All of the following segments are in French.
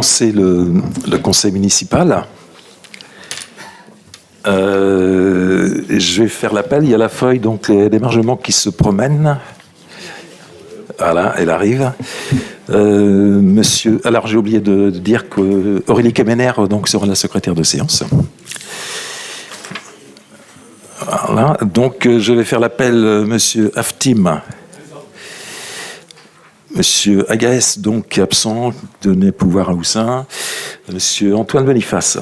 C'est le conseil municipal. Je vais faire l'appel. Il y a la feuille donc d'émargement qui se promène. Voilà, elle arrive. Monsieur, alors j'ai oublié de dire qu'Aurélie Kemener donc sera la secrétaire de séance. Voilà, donc je vais faire l'appel. Monsieur Aftim. Monsieur Agaès, donc absent, donner pouvoir à Houssin. Monsieur Antoine Boniface.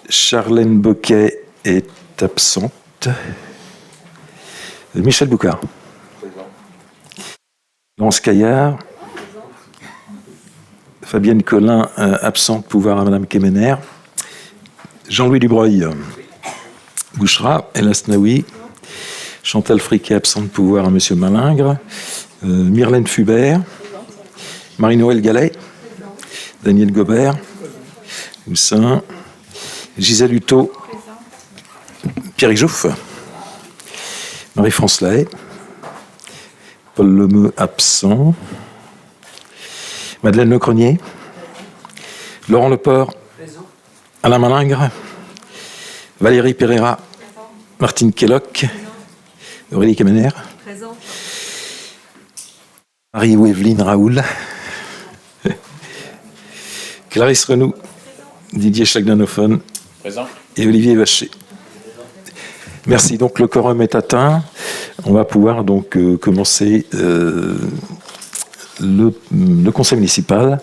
Charlène Boquet est absente. Michel Boucard. Laurence Caillard. Fabienne Collin, absente, pouvoir à Madame Kemener. Jean-Louis Dubreuil. Bouchera. Elas Naoui. Chantal Friquet, absente, pouvoir à Monsieur Malingre. Myrlène Fubert. Marie-Noël Gallet. Daniel Gobert. Houssin. Gisèle Huttot. Pierre Jouffe. Marie-France Lahaye. Paul Lemeux, absent. Madeleine Lecronier. Laurent Leport. Alain Malingre. Valérie Pereira. Martine Kelloc. Aurélie Kemener. Marie-Ouéveline Raoul. Clarisse Renou. Didier Chagnanophone. Présent. Et Olivier Vacher. Merci. Donc le quorum est atteint. On va pouvoir donc commencer le conseil municipal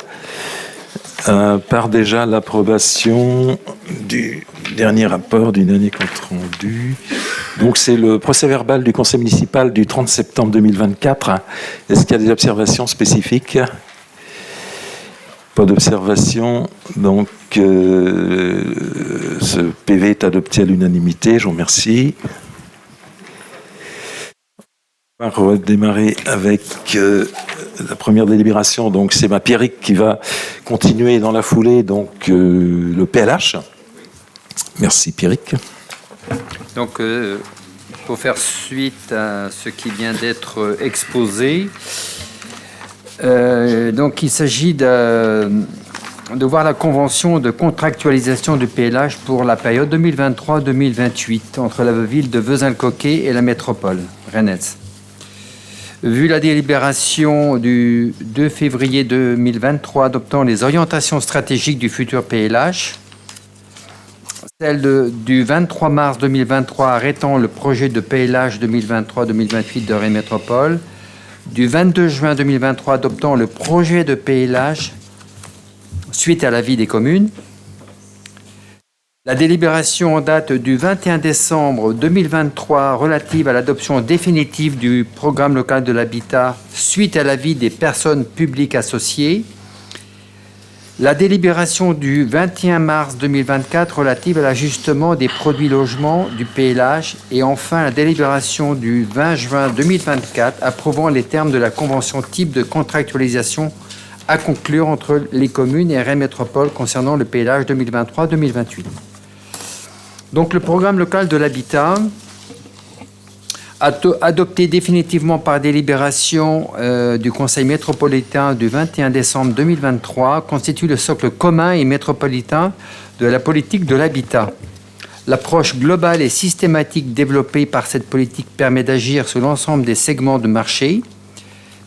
par déjà l'approbation du dernier rapport, du dernier compte rendu. Donc c'est le procès-verbal du conseil municipal du 30 septembre 2024. Est-ce qu'il y a des observations spécifiques ? Pas d'observation. Donc ce PV est adopté à l'unanimité. Je vous remercie. On va redémarrer avec la première délibération. Donc c'est ma Pierrick qui va continuer dans la foulée. Donc le PLH. Merci Pierrick. Donc, pour faire suite à ce qui vient d'être exposé, donc il s'agit de voir la convention de contractualisation du PLH pour la période 2023-2028 entre la ville de Vezin-le-Coquet et la métropole rennaise. Vu la délibération du 2 février 2023 adoptant les orientations stratégiques du futur PLH, celle du 23 mars 2023 arrêtant le projet de PLH 2023-2028 de Rennes Métropole, du 22 juin 2023 adoptant le projet de PLH suite à l'avis des communes, la délibération en date du 21 décembre 2023 relative à l'adoption définitive du programme local de l'habitat suite à l'avis des personnes publiques associées, la délibération du 21 mars 2024 relative à l'ajustement des produits logements du PLH et enfin la délibération du 20 juin 2024 approuvant les termes de la convention type de contractualisation à conclure entre les communes et Rennes Métropole concernant le PLH 2023-2028. Donc le programme local de l'habitat adopté définitivement par délibération du Conseil métropolitain du 21 décembre 2023, constitue le socle commun et métropolitain de la politique de l'habitat. L'approche globale et systématique développée par cette politique permet d'agir sur l'ensemble des segments de marché,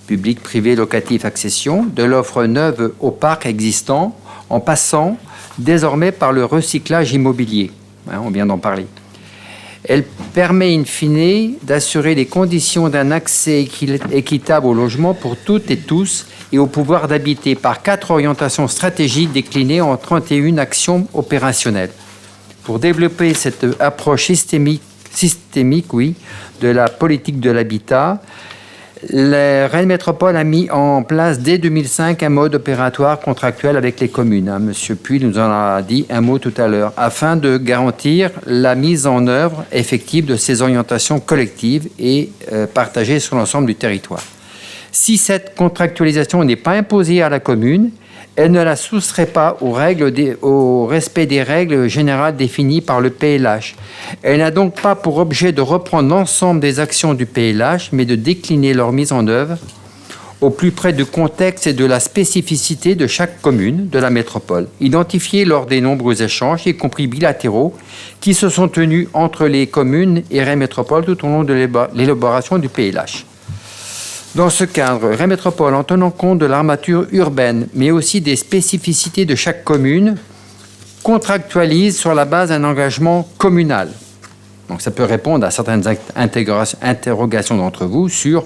public, privé, locatif, accession, de l'offre neuve au parc existant, en passant désormais par le recyclage immobilier. On vient d'en parler. Elle permet in fine d'assurer les conditions d'un accès équitable au logement pour toutes et tous et au pouvoir d'habiter par 4 orientations stratégiques déclinées en 31 actions opérationnelles. Pour développer cette approche systémique de la politique de l'habitat, la Rennes Métropole a mis en place dès 2005 un mode opératoire contractuel avec les communes. Monsieur Puy nous en a dit un mot tout à l'heure, afin de garantir la mise en œuvre effective de ces orientations collectives et partagées sur l'ensemble du territoire. Si cette contractualisation n'est pas imposée à la commune, elle ne la soustrait pas au respect des règles générales définies par le PLH. Elle n'a donc pas pour objet de reprendre l'ensemble des actions du PLH, mais de décliner leur mise en œuvre au plus près du contexte et de la spécificité de chaque commune de la métropole, identifiée lors des nombreux échanges, y compris bilatéraux, qui se sont tenus entre les communes et Rennes Métropole tout au long de l'élaboration du PLH. Dans ce cadre, Rennes Métropole, en tenant compte de l'armature urbaine, mais aussi des spécificités de chaque commune, contractualise sur la base d'un engagement communal. Donc ça peut répondre à certaines interrogations d'entre vous sur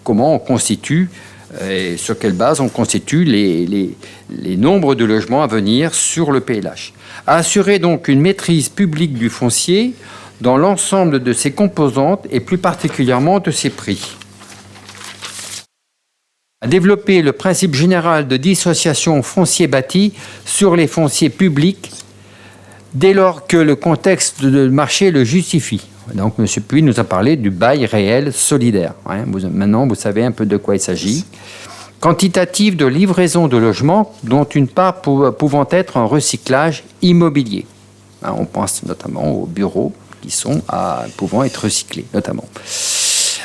comment on constitue et sur quelle base on constitue les nombres de logements à venir sur le PLH. À assurer donc une maîtrise publique du foncier dans l'ensemble de ses composantes et plus particulièrement de ses prix. À développer le principe général de dissociation foncier bâti sur les fonciers publics dès lors que le contexte de marché le justifie. Donc, M. Puy nous a parlé du bail réel solidaire. Maintenant, vous savez un peu de quoi il s'agit. Quantitative de livraison de logements, dont une part pouvant être un recyclage immobilier. On pense notamment aux bureaux qui sont pouvant être recyclés, notamment.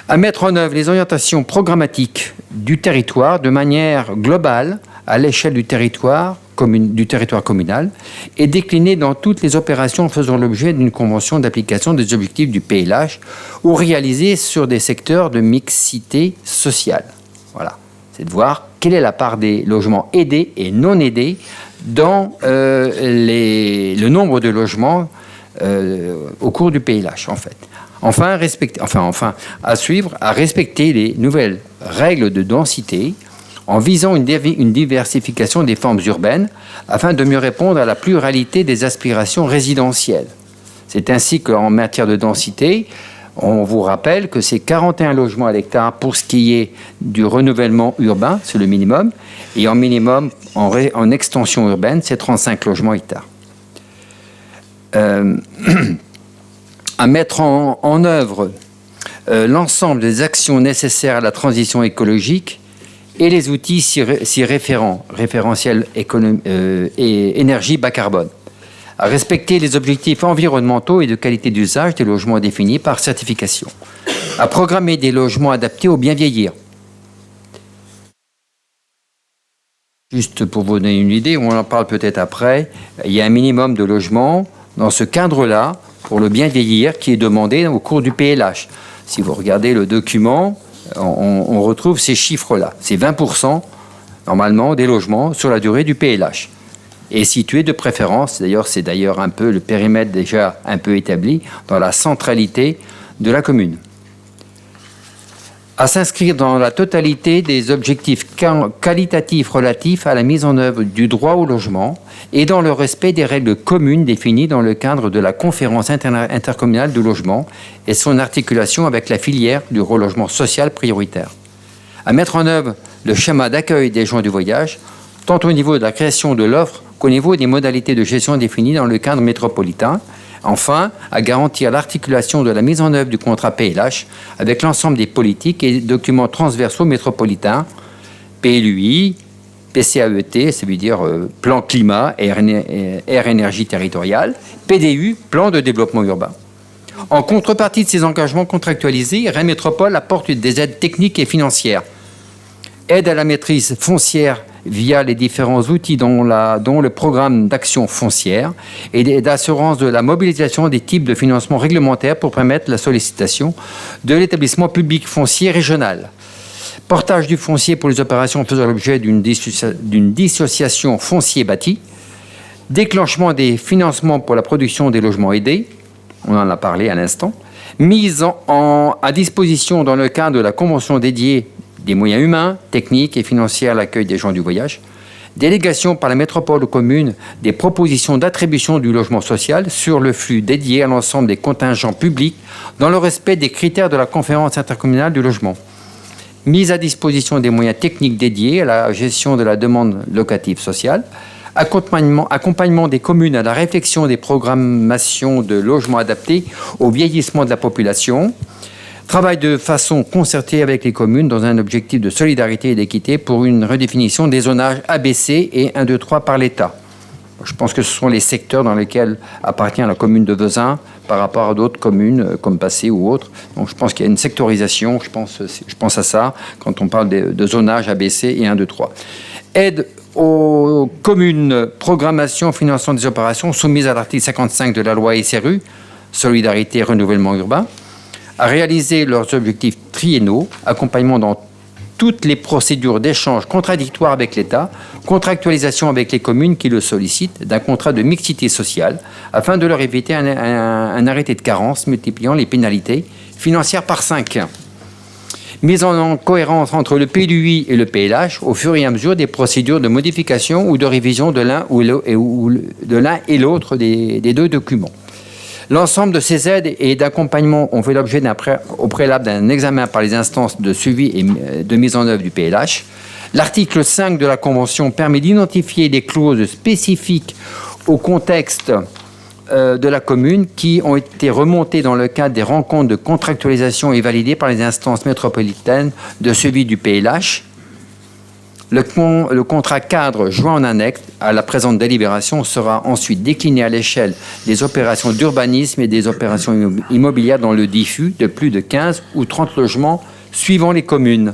À mettre en œuvre les orientations programmatiques du territoire de manière globale à l'échelle du territoire communal et déclinées dans toutes les opérations faisant l'objet d'une convention d'application des objectifs du PLH ou réalisées sur des secteurs de mixité sociale. Voilà, c'est de voir quelle est la part des logements aidés et non aidés dans le nombre de logements au cours du PLH, en fait. Enfin, à suivre, à respecter les nouvelles règles de densité en visant une diversification des formes urbaines afin de mieux répondre à la pluralité des aspirations résidentielles. C'est ainsi qu'en matière de densité, on vous rappelle que c'est 41 logements à l'hectare pour ce qui est du renouvellement urbain, c'est le minimum, et en minimum, en extension urbaine, c'est 35 logements hectares. À mettre en œuvre l'ensemble des actions nécessaires à la transition écologique et les outils s'y référents, référentiels et énergie bas carbone. À respecter les objectifs environnementaux et de qualité d'usage des logements définis par certification. À programmer des logements adaptés au bien vieillir. Juste pour vous donner une idée, on en parle peut-être après, il y a un minimum de logements dans ce cadre-là pour le bien vieillir qui est demandé au cours du PLH. Si vous regardez le document, on retrouve ces chiffres-là. C'est 20% normalement des logements sur la durée du PLH. Et situés de préférence, c'est d'ailleurs un peu le périmètre déjà un peu établi, dans la centralité de la commune. À s'inscrire dans la totalité des objectifs qualitatifs relatifs à la mise en œuvre du droit au logement et dans le respect des règles communes définies dans le cadre de la conférence intercommunale du logement et son articulation avec la filière du relogement social prioritaire. À mettre en œuvre le schéma d'accueil des gens du voyage, tant au niveau de la création de l'offre qu'au niveau des modalités de gestion définies dans le cadre métropolitain. Enfin, à garantir l'articulation de la mise en œuvre du contrat PLH avec l'ensemble des politiques et documents transversaux métropolitains, PLUI, PCAET, ça veut dire Plan Climat, Air Énergie Territoriale, PDU, Plan de développement urbain. En contrepartie de ces engagements contractualisés, Rennes Métropole apporte des aides techniques et financières. Aide à la maîtrise foncière via les différents outils dont le programme d'action foncière et d'assurance de la mobilisation des types de financement réglementaires pour permettre la sollicitation de l'établissement public foncier régional. Portage du foncier pour les opérations faisant l'objet d'une dissociation foncier bâti. Déclenchement des financements pour la production des logements aidés. On en a parlé à l'instant. Mise à disposition dans le cadre de la convention dédiée des moyens humains, techniques et financiers à l'accueil des gens du voyage, délégation par la métropole aux communes des propositions d'attribution du logement social sur le flux dédié à l'ensemble des contingents publics dans le respect des critères de la conférence intercommunale du logement, mise à disposition des moyens techniques dédiés à la gestion de la demande locative sociale, accompagnement des communes à la réflexion des programmations de logements adaptés au vieillissement de la population, travail de façon concertée avec les communes dans un objectif de solidarité et d'équité pour une redéfinition des zonages ABC et 1, 2, 3 par l'État. Je pense que ce sont les secteurs dans lesquels appartient la commune de Vezins par rapport à d'autres communes comme Passé ou autres. Donc je pense qu'il y a une sectorisation, je pense à ça, quand on parle de zonage ABC et 1, 2, 3. Aide aux communes, programmation, financement des opérations soumises à l'article 55 de la loi SRU, Solidarité et Renouvellement Urbain, à réaliser leurs objectifs triennaux, accompagnement dans toutes les procédures d'échange contradictoires avec l'État, contractualisation avec les communes qui le sollicitent d'un contrat de mixité sociale, afin de leur éviter un arrêté de carence multipliant les pénalités financières par 5. Mise en cohérence entre le PLUI et le PLH au fur et à mesure des procédures de modification ou de révision de l'un et l'autre des deux documents. L'ensemble de ces aides et d'accompagnement ont fait l'objet au préalable d'un examen par les instances de suivi et de mise en œuvre du PLH. L'article 5 de la Convention permet d'identifier des clauses spécifiques au contexte de la commune qui ont été remontées dans le cadre des rencontres de contractualisation et validées par les instances métropolitaines de suivi du PLH. Le contrat cadre joint en annexe à la présente délibération sera ensuite décliné à l'échelle des opérations d'urbanisme et des opérations immobilières dans le diffus de plus de 15 ou 30 logements suivant les communes.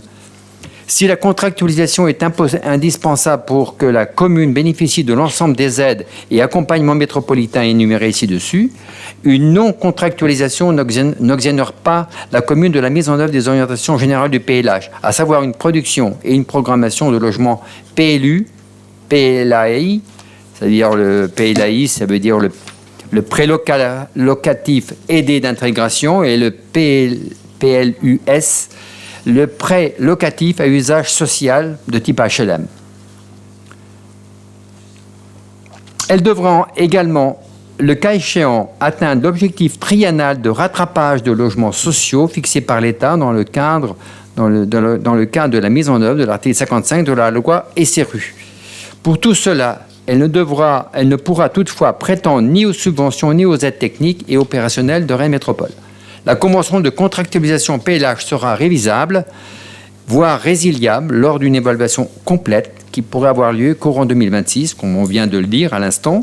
Si la contractualisation est indispensable pour que la commune bénéficie de l'ensemble des aides et accompagnements métropolitains énumérés ci-dessus, une non-contractualisation n'exonère pas la commune de la mise en œuvre des orientations générales du PLH, à savoir une production et une programmation de logements PLU, PLAI, c'est-à-dire le PLAI, ça veut dire le prêt locatif aidé d'intégration, et le PLUS, le prêt locatif à usage social de type HLM. Elles devront également, le cas échéant, atteindre l'objectif triennal de rattrapage de logements sociaux fixé par l'État dans le cadre de la mise en œuvre de l'article 55 de la loi SRU. Pour tout cela, elle ne pourra toutefois prétendre ni aux subventions ni aux aides techniques et opérationnelles de Rennes Métropole. La convention de contractualisation PLH sera révisable, voire résiliable, lors d'une évaluation complète qui pourrait avoir lieu courant 2026, comme on vient de le dire à l'instant.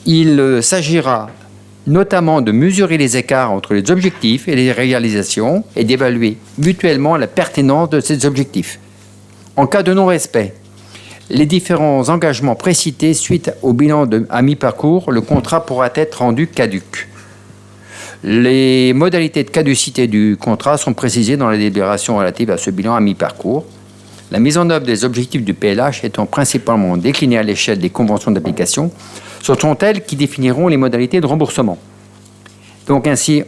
Il s'agira notamment de mesurer les écarts entre les objectifs et les réalisations et d'évaluer mutuellement la pertinence de ces objectifs. En cas de non-respect, les différents engagements précités suite au bilan à mi-parcours, le contrat pourra être rendu caduc. Les modalités de caducité du contrat sont précisées dans la délibération relative à ce bilan à mi-parcours. La mise en œuvre des objectifs du PLH étant principalement déclinée à l'échelle des conventions d'application, ce sont elles qui définiront les modalités de remboursement. Donc ainsi,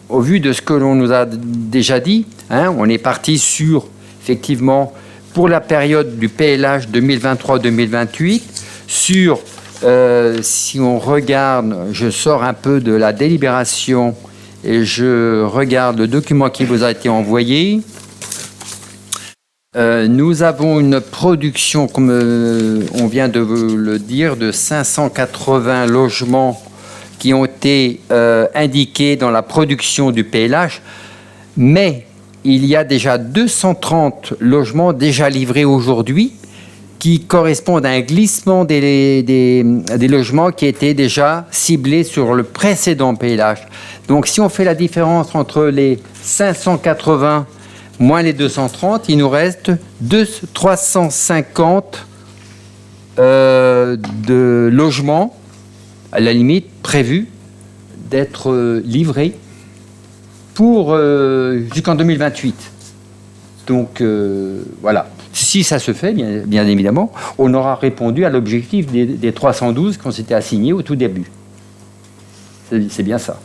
au vu de ce que l'on nous a déjà dit, on est parti sur, effectivement, pour la période du PLH 2023-2028, sur... si on regarde, je sors un peu de la délibération et je regarde le document qui vous a été envoyé. Nous avons une production, comme on vient de vous le dire, de 580 logements qui ont été indiqués dans la production du PLH, mais il y a déjà 230 logements déjà livrés aujourd'hui, qui correspondent à un glissement des logements qui étaient déjà ciblés sur le précédent PLH. Donc si on fait la différence entre les 580 moins les 230, il nous reste 350 de logements, à la limite, prévus d'être livrés pour jusqu'en 2028. Donc voilà. Si ça se fait, bien évidemment, on aura répondu à l'objectif des 312 qu'on s'était assignés au tout début. C'est bien ça.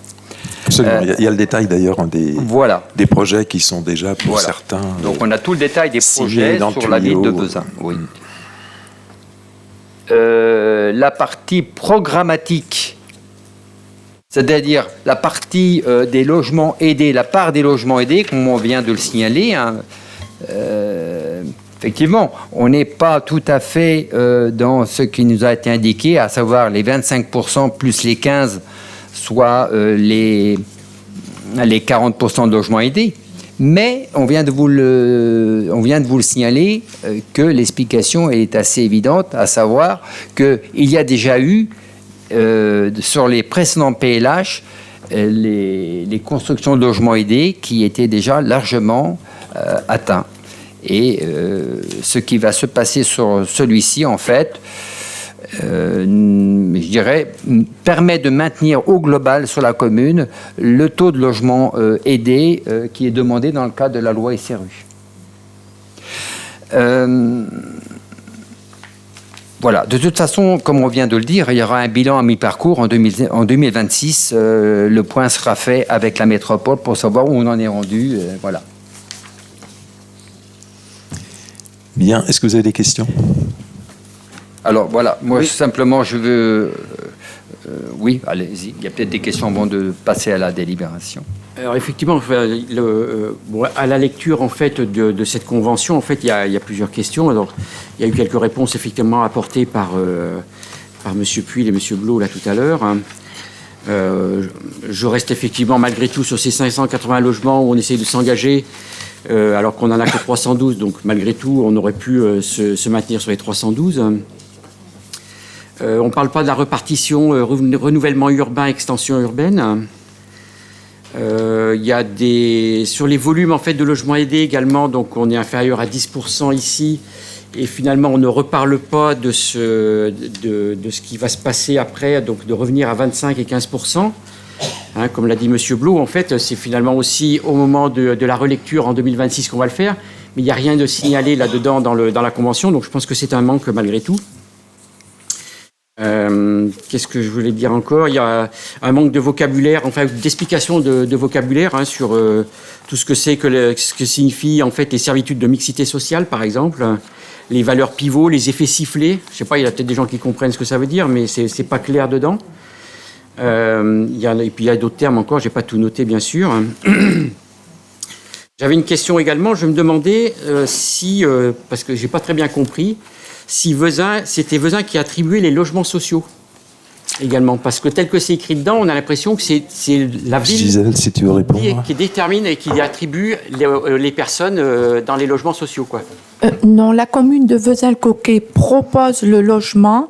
Absolument. Il y a le détail d'ailleurs des projets qui sont déjà pour certains. Donc on a tout le détail des projets sur la ville de Vezin. Oui. La partie programmatique, c'est-à-dire la partie des logements aidés, la part des logements aidés, comme on vient de le signaler, effectivement, on n'est pas tout à fait dans ce qui nous a été indiqué, à savoir les 25% plus les 15%, soit les 40% de logements aidés. Mais on vient de vous le signaler que l'explication est assez évidente, à savoir qu'il y a déjà eu sur les précédents PLH les constructions de logements aidés qui étaient déjà largement atteints. Et ce qui va se passer sur celui-ci, en fait, je dirais, permet de maintenir au global sur la commune le taux de logement aidé qui est demandé dans le cadre de la loi SRU. Voilà. De toute façon, comme on vient de le dire, il y aura un bilan à mi-parcours en 2026. Le point sera fait avec la métropole pour savoir où on en est rendu. Voilà. Bien. Est-ce que vous avez des questions? Alors voilà, moi oui. Simplement je veux... oui, allez-y, il y a peut-être des questions avant de passer à la délibération. Alors effectivement, à la lecture en fait de cette convention, en fait, il y a plusieurs questions. Alors, il y a eu quelques réponses effectivement apportées par M. Puil et M. Blot là tout à l'heure. Je reste effectivement malgré tout sur ces 580 logements où on essaye de s'engager, alors qu'on n'en a que 312. Donc malgré tout, on aurait pu se maintenir sur les 312. On ne parle pas de la répartition, renouvellement urbain, extension urbaine. Il y a sur les volumes en fait, de logements aidés également, donc on est inférieur à 10% ici. Et finalement, on ne reparle pas de ce qui va se passer après, donc de revenir à 25 et 15%. Hein, comme l'a dit M. Blot, en fait, c'est finalement aussi au moment de la relecture en 2026 qu'on va le faire. Mais il n'y a rien de signalé là-dedans dans la Convention, donc je pense que c'est un manque malgré tout. Qu'est-ce que je voulais dire encore? Il y a un manque de vocabulaire, enfin d'explication de vocabulaire hein, sur tout ce que c'est ce que signifient en fait les servitudes de mixité sociale, par exemple, les valeurs pivots, les effets sifflés. Je sais pas, il y a peut-être des gens qui comprennent ce que ça veut dire, mais c'est pas clair dedans. Et puis il y a d'autres termes encore. J'ai pas tout noté, bien sûr. J'avais une question également. Je me demandais si, parce que j'ai pas très bien compris, si c'était Vezin qui attribuait les logements sociaux également. Parce que tel que c'est écrit dedans, on a l'impression que c'est la ville Gisèle, si tu veux répondre. Qui détermine et qui attribue les personnes dans les logements sociaux, quoi. Non, la commune de Vezin-le-Coquet propose le logement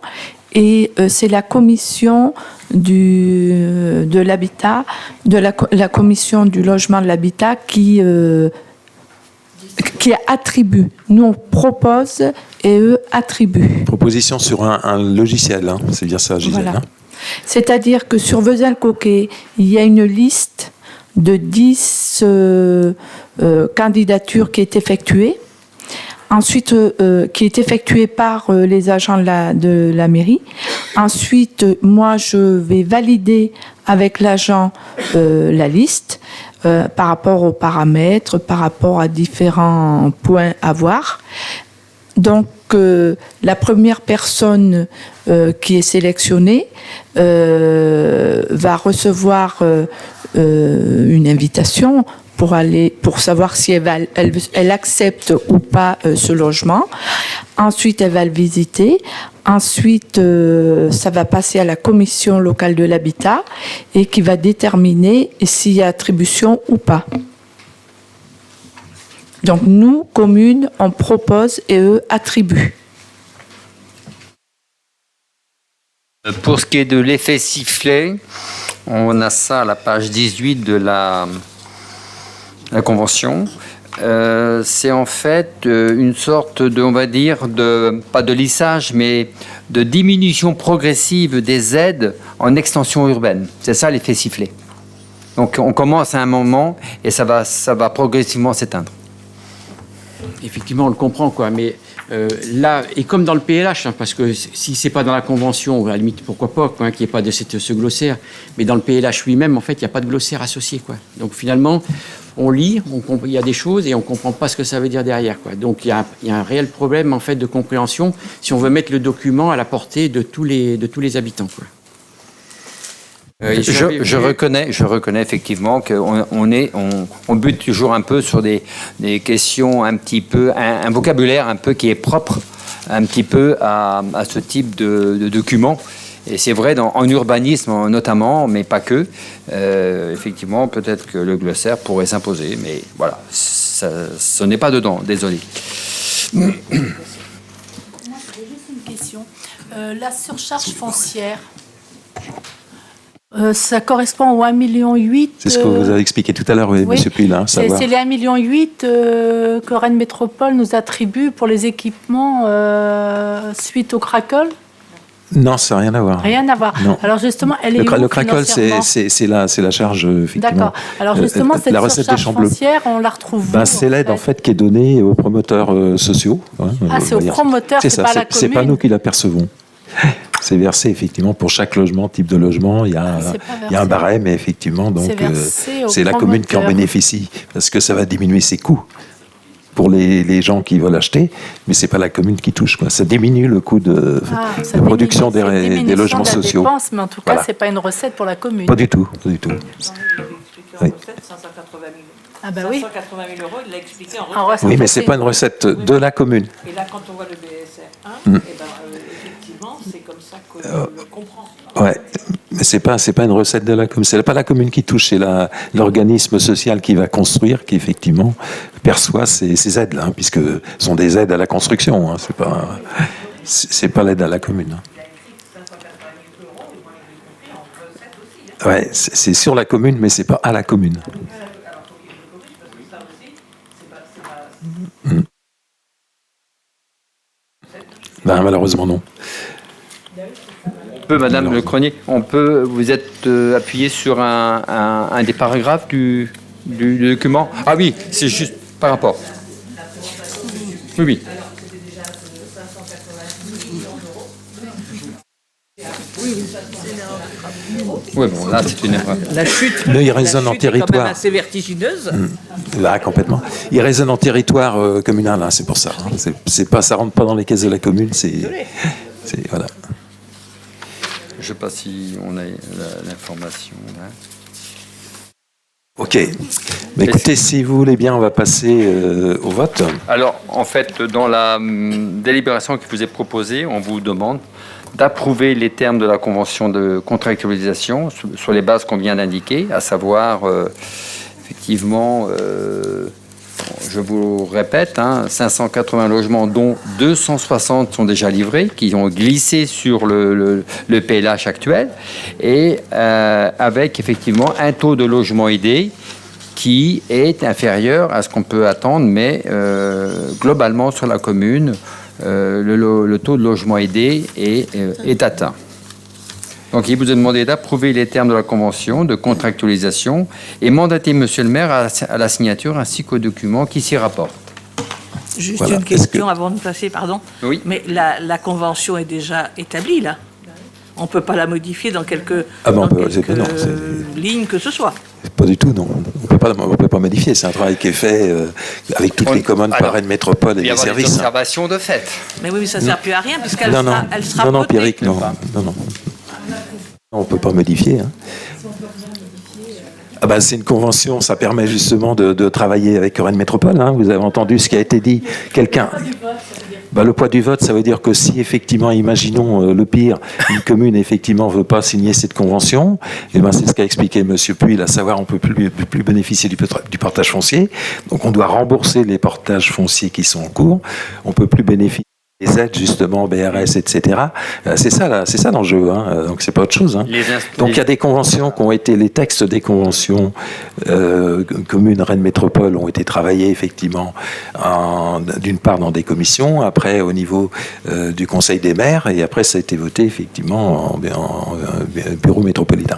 et c'est la commission de l'habitat, la commission du logement de l'habitat qui attribue. Nous, on propose et eux attribuent. Proposition sur un logiciel, hein. C'est bien ça, Gisèle. Voilà. Hein. C'est-à-dire que sur Vezin-le-Coquet, il y a une liste de 10 candidatures qui est effectuée. Ensuite, qui est effectuée par les agents de la mairie. Ensuite, moi, je vais valider avec l'agent la liste. Par rapport aux paramètres, par rapport à différents points à voir. Donc, la première personne qui est sélectionnée va recevoir une invitation pour savoir si elle accepte ou pas ce logement. Ensuite, elle va le visiter. Ensuite, ça va passer à la commission locale de l'habitat et qui va déterminer s'il y a attribution ou pas. Donc, nous, commune, on propose et eux attribuent. Pour ce qui est de l'effet sifflet, on a ça à la page 18 de la Convention. C'est en fait une sorte de, on va dire, pas de lissage, mais de diminution progressive des aides en extension urbaine. C'est ça l'effet sifflet. Donc on commence à un moment et ça va progressivement s'éteindre. Effectivement, on le comprend, quoi. Mais là, et comme dans le PLH, hein, parce que si c'est pas dans la Convention, à la limite, pourquoi pas, quoi, qu'il n'y ait pas de ce glossaire. Mais dans le PLH lui-même, en fait, il n'y a pas de glossaire associé, quoi. Donc finalement, on lit, il y a des choses et on ne comprend pas ce que ça veut dire derrière, quoi. Donc il y a un réel problème, en fait, de compréhension si on veut mettre le document à la portée de tous les habitants, quoi. Je reconnais effectivement qu'on bute toujours un peu sur des questions un petit peu, un vocabulaire un peu qui est propre un petit peu à ce type de document. Et c'est vrai en urbanisme notamment, mais pas que. Effectivement, peut-être que le glossaire pourrait s'imposer, mais voilà, ce n'est pas dedans, désolé. Moi, j'avais juste une question. La surcharge foncière, Ça correspond aux 1,8 million. C'est ce que vous avez expliqué tout à l'heure, oui, oui. M. Puil. Hein, C'est les 1,8 million que Rennes Métropole nous attribue pour les équipements suite au crackle. Non, ça n'a rien à voir. Rien à voir. Non. Alors justement, elle est Le où crackle, c'est la charge, effectivement. D'accord. Alors justement, cette la recette des surcharge foncière, on la retrouve où, c'est l'aide en fait qui est donnée aux promoteurs sociaux. Hein, c'est aux promoteurs, c'est pas la commune. C'est pas nous qui la percevons. C'est versé effectivement pour chaque logement, type de logement. Il y a un barème, et effectivement, donc c'est la commune qui en bénéficie parce que ça va diminuer ses coûts pour les gens qui veulent acheter, mais c'est pas la commune qui touche, quoi. Ça diminue le coût de production des logements sociaux. Dépense, mais en tout cas, c'est pas une recette pour la commune. Pas du tout, pas du tout. Oui. 580 000 Ah bah oui. 580 000 euros, il l'a expliqué en recette. Oui, mais c'est pas une recette de la commune. Et là, quand on voit le BSR 1, effectivement, c'est comme ça qu'on le comprend. Ouais, mais c'est pas une recette de la commune. C'est pas la commune qui touche, c'est l'organisme social qui va construire, qui effectivement perçoit ces aides-là, hein, puisque ce sont des aides à la construction. Hein, c'est pas l'aide à la commune. Hein. Ouais, c'est sur la commune, mais c'est pas à la commune. Ben, malheureusement non. Madame Le Cronier, vous êtes appuyé sur un des paragraphes du document. Ah oui, c'est juste par rapport. Oui. Oui, bon, là, c'est une erreur. La chute, mais il résonne en territoire. est quand même assez vertigineuse. Là, complètement. Il résonne en territoire communal, hein, c'est pour ça. Hein. Ça rentre pas dans les caisses de la commune, voilà. Je ne sais pas si on a l'information là. Ok. Mais écoutez, si vous voulez bien, on va passer au vote. Alors, en fait, dans la délibération qui vous est proposée, on vous demande d'approuver les termes de la convention de contractualisation sur les bases qu'on vient d'indiquer, à savoir, effectivement, je vous répète, 580 logements, dont 260 sont déjà livrés, qui ont glissé sur le PLH actuel, et avec effectivement un taux de logement aidé qui est inférieur à ce qu'on peut attendre, mais globalement sur la commune, le taux de logement aidé est atteint. Donc, il vous est demandé d'approuver les termes de la convention de contractualisation et mandater Monsieur le maire à la signature ainsi qu'au document qui s'y rapporte. Juste une question avant de passer, pardon. Oui. Mais la convention est déjà établie, là. On ne peut pas la modifier dans quelques, lignes que ce soit. Pas du tout, non. On ne peut pas modifier. C'est un travail qui est fait avec toutes les communes par Rennes Métropole et les services. Il y a des observations de fait. Mais oui, mais ça ne sert plus à rien puisqu'elle sera non, votée. Pierrick, non. On ne peut pas modifier. Hein. C'est une convention, ça permet justement de travailler avec Rennes Métropole. Hein. Vous avez entendu ce qui a été dit. Le poids du vote, ça veut dire que si effectivement, imaginons le pire, une commune effectivement veut pas signer cette convention, c'est ce qu'a expliqué M. Puil, à savoir on peut plus bénéficier du partage foncier, donc on doit rembourser les partages fonciers qui sont en cours, on peut plus bénéficier des aides justement BRS, etc. C'est ça l'enjeu. Hein. Donc c'est pas autre chose. Hein. Donc il y a des conventions qui ont été, les textes des conventions communes Rennes Métropole ont été travaillés effectivement d'une part dans des commissions, après au niveau du Conseil des maires, et après ça a été voté effectivement en bureau métropolitain.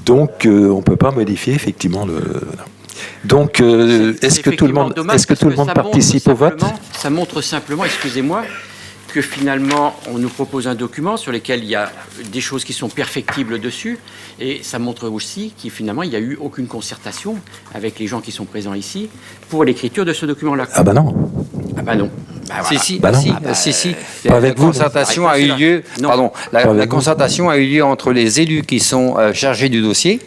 Donc on peut pas modifier effectivement le. Donc, est-ce que tout le monde participe au vote ? Ça montre simplement, excusez-moi, que finalement, on nous propose un document sur lequel il y a des choses qui sont perfectibles dessus, et ça montre aussi qu'il finalement, il n'y a eu aucune concertation avec les gens qui sont présents ici pour l'écriture de ce document-là. Ah bah non. Ah bah non. Si. Pas avec vous. La concertation a eu lieu. Pardon. La concertation a eu lieu entre les élus qui sont chargés du dossier,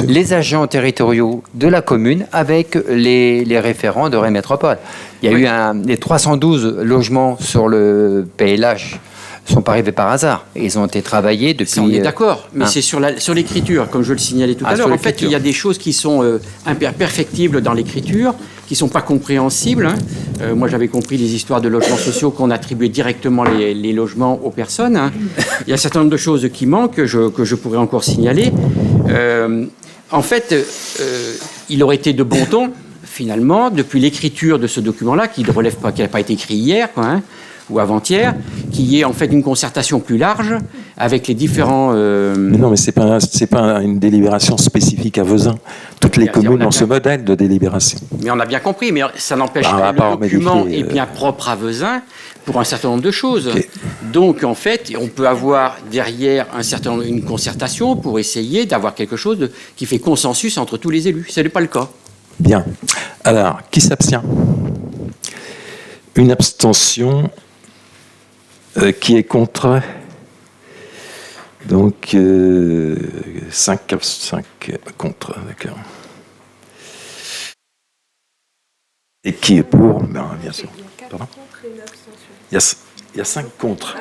les agents territoriaux de la commune, avec les référents de Rennes Métropole. Il y a eu les 312 logements sur le PLH ne sont pas arrivés par hasard. Ils ont été travaillés depuis... Ça, on est d'accord, mais c'est sur l'écriture, comme je le signalais tout à l'heure. En fait, il y a des choses qui sont imperfectibles dans l'écriture, qui ne sont pas compréhensibles. Moi, j'avais compris les histoires de logements sociaux qu'on attribuait directement les logements aux personnes. Il y a un certain nombre de choses qui manquent, que je pourrais encore signaler. En fait, il aurait été de bon ton, finalement, depuis l'écriture de ce document-là, qui n'a pas été écrit hier, ou avant-hier, qu'il y ait en fait une concertation plus large avec les différents... Mais non, mais c'est pas une délibération spécifique à Vezins. Toutes les communes ont ce modèle de délibération. Mais on a bien compris, mais ça n'empêche que le document est bien propre à Vezins pour un certain nombre de choses. Okay. Donc, en fait, on peut avoir derrière une concertation pour essayer d'avoir quelque chose qui fait consensus entre tous les élus. Ce n'est pas le cas. Bien. Alors, qui s'abstient ? Une abstention. Qui est contre ? Donc, 5 contre, d'accord. Et qui est pour ? Ben, bien sûr. Pardon ? Il y a 5 contre.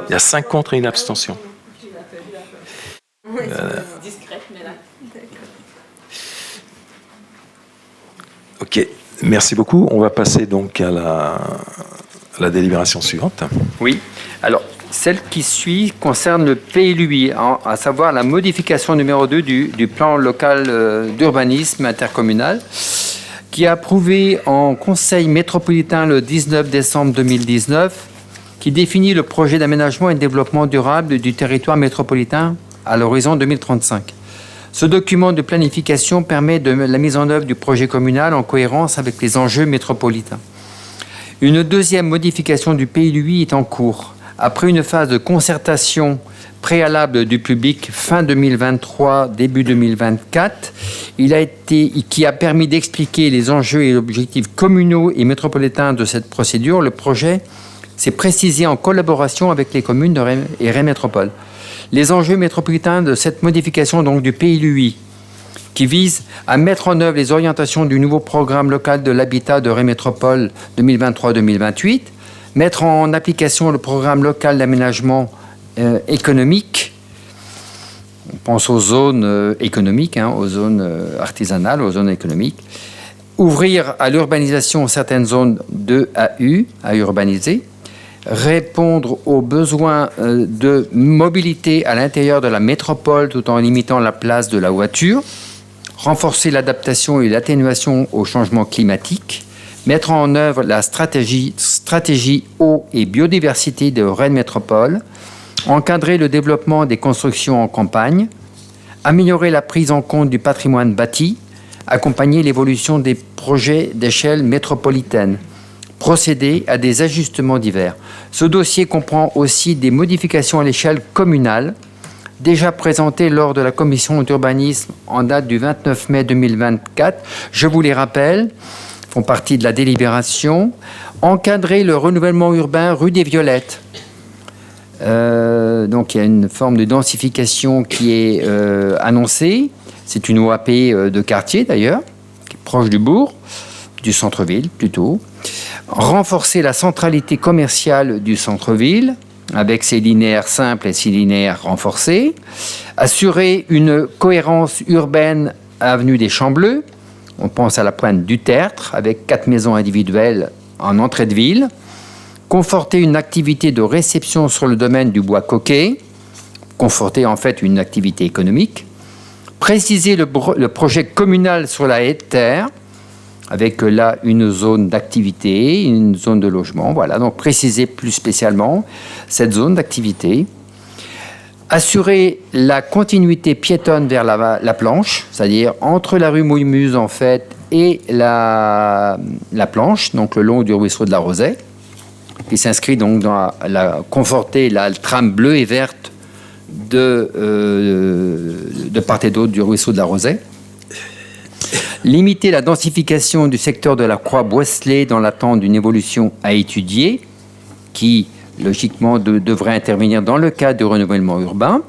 Il y a 5 contre et une abstention. Ok, merci beaucoup. On va passer donc à la délibération suivante. Oui. Alors, celle qui suit concerne le PLUI, à savoir la modification numéro 2 du plan local d'urbanisme intercommunal, qui a approuvé en Conseil métropolitain le 19 décembre 2019, qui définit le projet d'aménagement et de développement durable du territoire métropolitain à l'horizon 2035. Ce document de planification permet la mise en œuvre du projet communal en cohérence avec les enjeux métropolitains. Une deuxième modification du PLUI est en cours. Après une phase de concertation préalable du public fin 2023, début 2024, qui a permis d'expliquer les enjeux et objectifs communaux et métropolitains de cette procédure, le projet s'est précisé en collaboration avec les communes et Rennes Métropole. Les enjeux métropolitains de cette modification donc du PLUI, qui vise à mettre en œuvre les orientations du nouveau programme local de l'habitat de Rennes Métropole 2023-2028, mettre en application le programme local d'aménagement économique. On pense aux zones économiques, aux zones artisanales, aux zones économiques. Ouvrir à l'urbanisation certaines zones de AU, à urbaniser. Répondre aux besoins de mobilité à l'intérieur de la métropole tout en limitant la place de la voiture. Renforcer l'adaptation et l'atténuation au changement climatique, mettre en œuvre la stratégie eau et biodiversité de Rennes Métropole, encadrer le développement des constructions en campagne, améliorer la prise en compte du patrimoine bâti, accompagner l'évolution des projets d'échelle métropolitaine, procéder à des ajustements divers. Ce dossier comprend aussi des modifications à l'échelle communale, déjà présenté lors de la commission d'urbanisme en date du 29 mai 2024. Je vous les rappelle, font partie de la délibération. Encadrer le renouvellement urbain rue des Violettes. Donc il y a une forme de densification qui est annoncée. C'est une OAP de quartier d'ailleurs, qui est proche du bourg, du centre-ville plutôt. Renforcer la centralité commerciale du centre-ville, avec ses linéaires simples et ses linéaires renforcés, assurer une cohérence urbaine à avenue des Champs-Bleus, on pense à la pointe du Tertre, avec 4 maisons individuelles en entrée de ville, conforter une activité de réception sur le domaine du bois coquet, conforter en fait une activité économique, préciser le projet communal sur la haie de terre, avec là une zone d'activité, une zone de logement, voilà, donc préciser plus spécialement cette zone d'activité. Assurer la continuité piétonne vers la planche, c'est-à-dire entre la rue Mouille-Muse en fait et la planche, donc le long du ruisseau de la Rosée, qui s'inscrit donc dans conforter la trame bleue et verte de part et d'autre du ruisseau de la Rosée. Limiter la densification du secteur de la Croix-Boisselet dans l'attente d'une évolution à étudier, qui, logiquement, devrait intervenir dans le cadre du renouvellement urbain.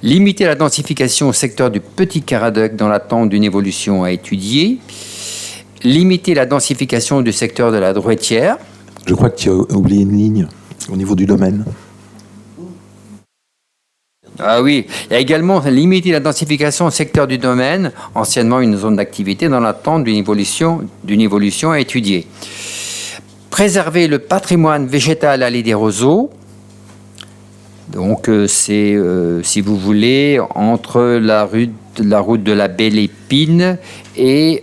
Limiter la densification au secteur du Petit Caradoc dans l'attente d'une évolution à étudier. Limiter la densification du secteur de la Droitière. Je crois que tu as oublié une ligne au niveau du domaine. Ah oui, il y a également limiter la densification au secteur du domaine, anciennement une zone d'activité, dans l'attente d'une évolution à étudier. Préserver le patrimoine végétal allée des roseaux. Donc c'est, si vous voulez, entre la route de la Belle Épine et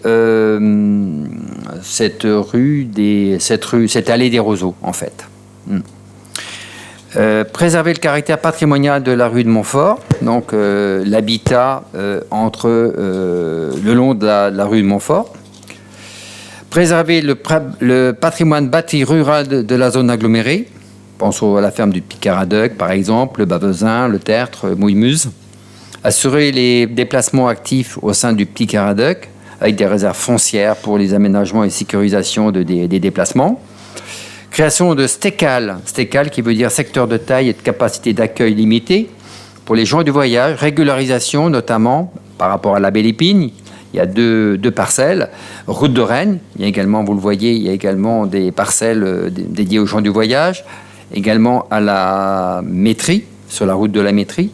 cette allée des roseaux, en fait. Préserver le caractère patrimonial de la rue de Montfort, donc l'habitat le long de la rue de Montfort. Préserver le patrimoine bâti rural de la zone agglomérée. Pense à la ferme du Pic-Caradoc, par exemple, le Bavezin, le Tertre, Mouille-Muse. Assurer les déplacements actifs au sein du Pic-Caradoc, avec des réserves foncières pour les aménagements et sécurisation des déplacements. Création de STECAL qui veut dire secteur de taille et de capacité d'accueil limitée pour les gens du voyage. Régularisation notamment par rapport à la Belle Épine. Il y a deux parcelles. Route de Rennes, il y a également, vous le voyez, il y a également des parcelles dédiées aux gens du voyage. Également à la Métrie, sur la route de la Métrie.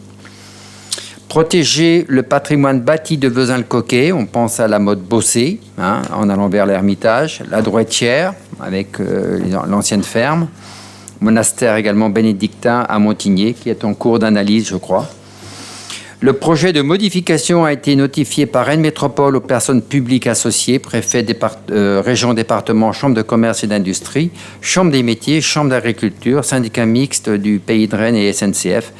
Protéger le patrimoine bâti de Vezin-le-Coquet, on pense à la mode Bossé, en allant vers l'Ermitage. La Droitière, avec l'ancienne ferme. Monastère également bénédictin à Montigné, qui est en cours d'analyse, je crois. Le projet de modification a été notifié par Rennes Métropole aux personnes publiques associées, préfet, région, département, chambre de commerce et d'industrie, chambre des métiers, chambre d'agriculture, syndicat mixte du Pays de Rennes et SNCF,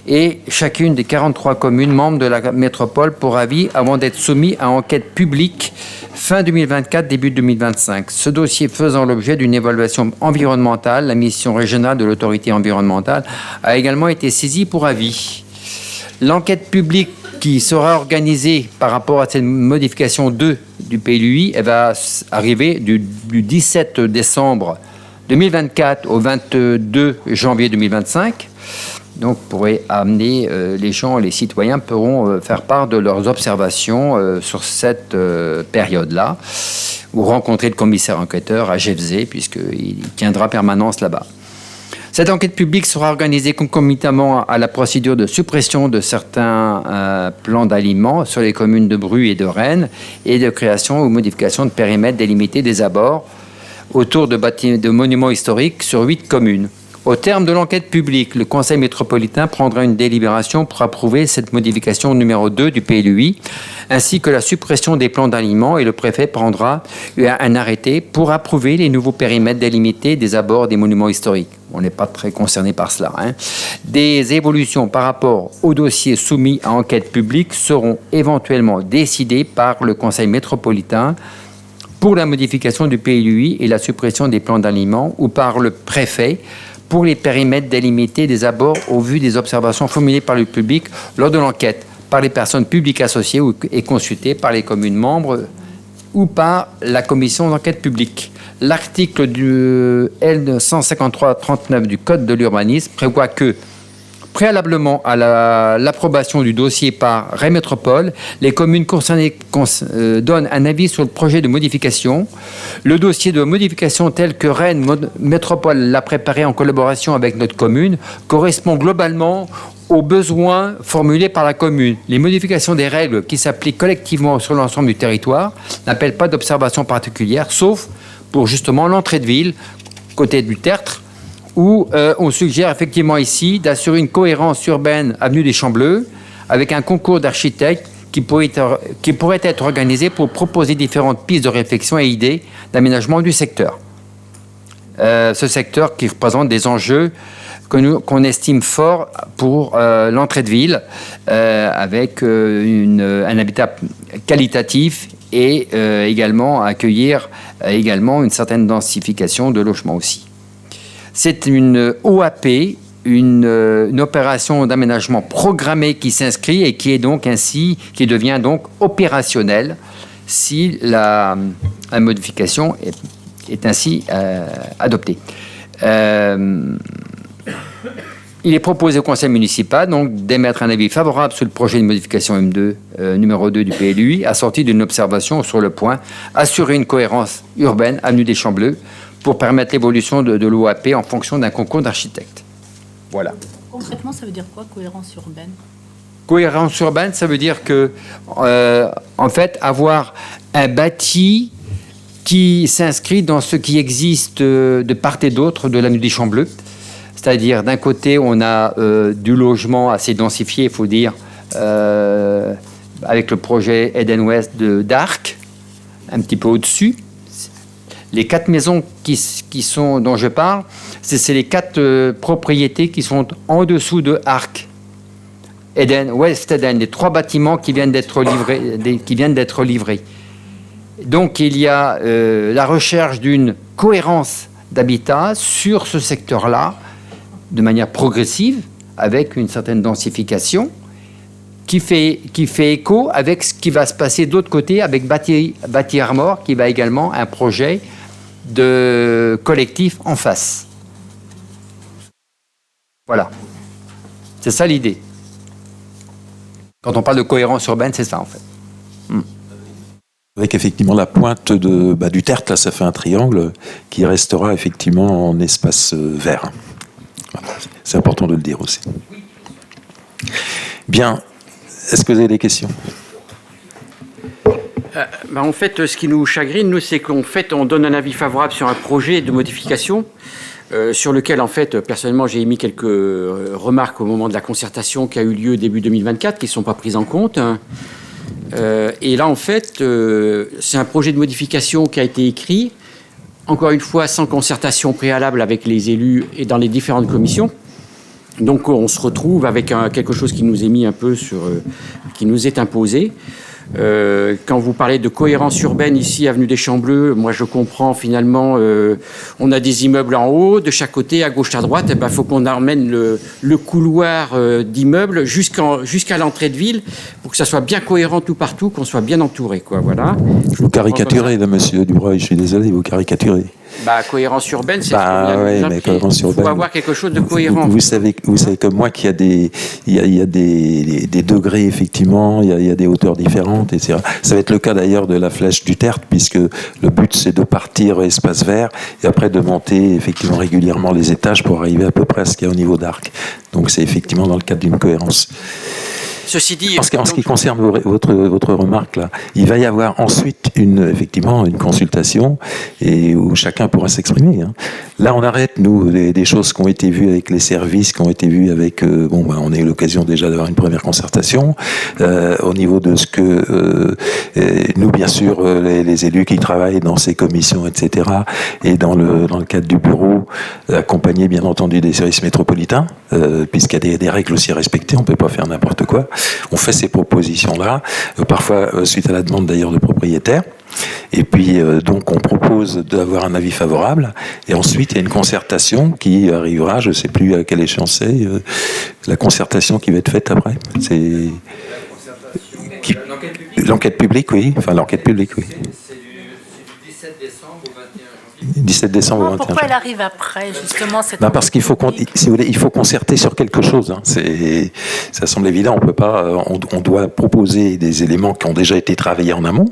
et chacune des 43 communes membres de la métropole pour avis avant d'être soumis à enquête publique fin 2024, début 2025. Ce dossier faisant l'objet d'une évaluation environnementale, la mission régionale de l'autorité environnementale a également été saisie pour avis. L'enquête publique qui sera organisée par rapport à cette modification 2 du PLUI, elle va arriver du 17 décembre 2024 au 22 janvier 2025. Donc, pourrait amener les gens, les citoyens pourront faire part de leurs observations sur cette période-là, ou rencontrer le commissaire enquêteur à Gefzé, puisqu'il tiendra permanence là-bas. Cette enquête publique sera organisée concomitamment à la procédure de suppression de certains plans d'aliments sur les communes de Bru et de Rennes et de création ou modification de périmètres délimités des abords autour de monuments historiques sur 8 communes. Au terme de l'enquête publique, le Conseil métropolitain prendra une délibération pour approuver cette modification numéro 2 du PLUI, ainsi que la suppression des plans d'aliments, et le préfet prendra un arrêté pour approuver les nouveaux périmètres délimités des abords des monuments historiques. On n'est pas très concerné par cela. Des évolutions par rapport aux dossiers soumis à enquête publique seront éventuellement décidées par le Conseil métropolitain pour la modification du PLUI et la suppression des plans d'aliments, ou par le préfet pour les périmètres délimités des abords au vu des observations formulées par le public lors de l'enquête, par les personnes publiques associées et consultées par les communes membres ou par la commission d'enquête publique. L'article du L153-39 du Code de l'urbanisme prévoit que, préalablement à l'approbation du dossier par Rennes Métropole, les communes concernées donnent un avis sur le projet de modification. Le dossier de modification tel que Rennes Métropole l'a préparé en collaboration avec notre commune correspond globalement aux besoins formulés par la commune. Les modifications des règles qui s'appliquent collectivement sur l'ensemble du territoire n'appellent pas d'observation particulière, sauf pour justement l'entrée de ville, côté du Tertre, où on suggère effectivement ici d'assurer une cohérence urbaine avenue des Champs-Bleus avec un concours d'architectes qui pourrait être organisé pour proposer différentes pistes de réflexion et idées d'aménagement du secteur. Ce secteur qui représente des enjeux qu'on estime forts pour l'entrée de ville, avec un habitat qualitatif et également accueillir également une certaine densification de logements aussi. C'est une OAP, une opération d'aménagement programmée qui s'inscrit et qui devient donc opérationnelle si la modification est ainsi adoptée. Il est proposé au conseil municipal donc d'émettre un avis favorable sur le projet de modification M2 numéro 2 du PLUI, assorti d'une observation sur le point assurer une cohérence urbaine avenue des Champs-Bleus pour permettre l'évolution de l'OAP en fonction d'un concours d'architectes. Voilà. Concrètement, ça veut dire quoi, cohérence urbaine? Cohérence urbaine, ça veut dire que, en fait, avoir un bâti qui s'inscrit dans ce qui existe de part et d'autre de l'avenue des Champs-Bleus. C'est-à-dire, d'un côté, on a du logement assez densifié, il faut dire, avec le projet Eden West d'Arc, un petit peu au-dessus. Les 4 maisons dont je parle, c'est les 4 propriétés qui sont en dessous de Arc. West Eden, les 3 bâtiments qui viennent d'être livrés. Donc il y a la recherche d'une cohérence d'habitat sur ce secteur-là, de manière progressive, avec une certaine densification, qui fait écho avec ce qui va se passer de l'autre côté avec Bâti Armor, qui va également un projet de collectif en face. Voilà. C'est ça l'idée. Quand on parle de cohérence urbaine, c'est ça en fait. Avec effectivement la pointe du tertre, là ça fait un triangle qui restera effectivement en espace vert. Voilà. C'est important de le dire aussi. Bien. Est-ce que vous avez des questions? En fait, ce qui nous chagrine, nous, c'est qu'en fait, on donne un avis favorable sur un projet de modification sur lequel, en fait, personnellement, j'ai émis quelques remarques au moment de la concertation qui a eu lieu début 2024, qui ne sont pas prises en compte. Et là, en fait, c'est un projet de modification qui a été écrit, encore une fois, sans concertation préalable avec les élus et dans les différentes commissions. Donc, on se retrouve avec quelque chose qui nous est mis un peu qui nous est imposé. Quand vous parlez de cohérence urbaine ici, avenue des Champs-Bleus, moi je comprends finalement, on a des immeubles en haut, de chaque côté, à gauche, à droite, il faut qu'on emmène le couloir d'immeubles jusqu'à l'entrée de ville pour que ça soit bien cohérent tout partout, qu'on soit bien entouré, quoi, voilà. Vous caricaturez, là, monsieur Dubreuil, je suis désolé, vous caricaturez. Cohérence urbaine, c'est cohérence urbaine. Il faut avoir quelque chose de cohérent. Vous savez comme moi qu'il y a des degrés, effectivement, il y a des hauteurs différentes, etc. Ça va être le cas d'ailleurs de la flèche du Tertre, puisque le but c'est de partir espace vert et après de monter effectivement régulièrement les étages pour arriver à peu près à ce qu'il y a au niveau d'Arc. Donc c'est effectivement dans le cadre d'une cohérence. Ceci dit, en ce qui concerne votre remarque là, il va y avoir ensuite effectivement une consultation et où chacun pourra s'exprimer. Hein. Là, on arrête nous des choses qui ont été vues avec les services, qui ont été vues avec on a eu l'occasion déjà d'avoir une première concertation au niveau de ce que nous, bien sûr, les élus qui travaillent dans ces commissions, etc. Et dans le cadre du bureau, accompagnés bien entendu des services métropolitains, puisqu'il y a des règles aussi à respecter, on peut pas faire n'importe quoi. On fait ces propositions-là, parfois suite à la demande d'ailleurs de propriétaires. Et puis, donc, on propose d'avoir un avis favorable. Et ensuite, il y a une concertation qui arrivera, je ne sais plus à quelle échéance c'est, la concertation qui va être faite après. C'est l'enquête publique, oui. Enfin, l'enquête publique, oui. C'est du 17 décembre au 21 janvier. 17 décembre au 21 Pourquoi elle arrive après, justement, cette parce qu'il faut, si vous voulez, il faut concerter sur quelque chose. Hein. Ça semble évident. On peut pas. On doit proposer des éléments qui ont déjà été travaillés en amont.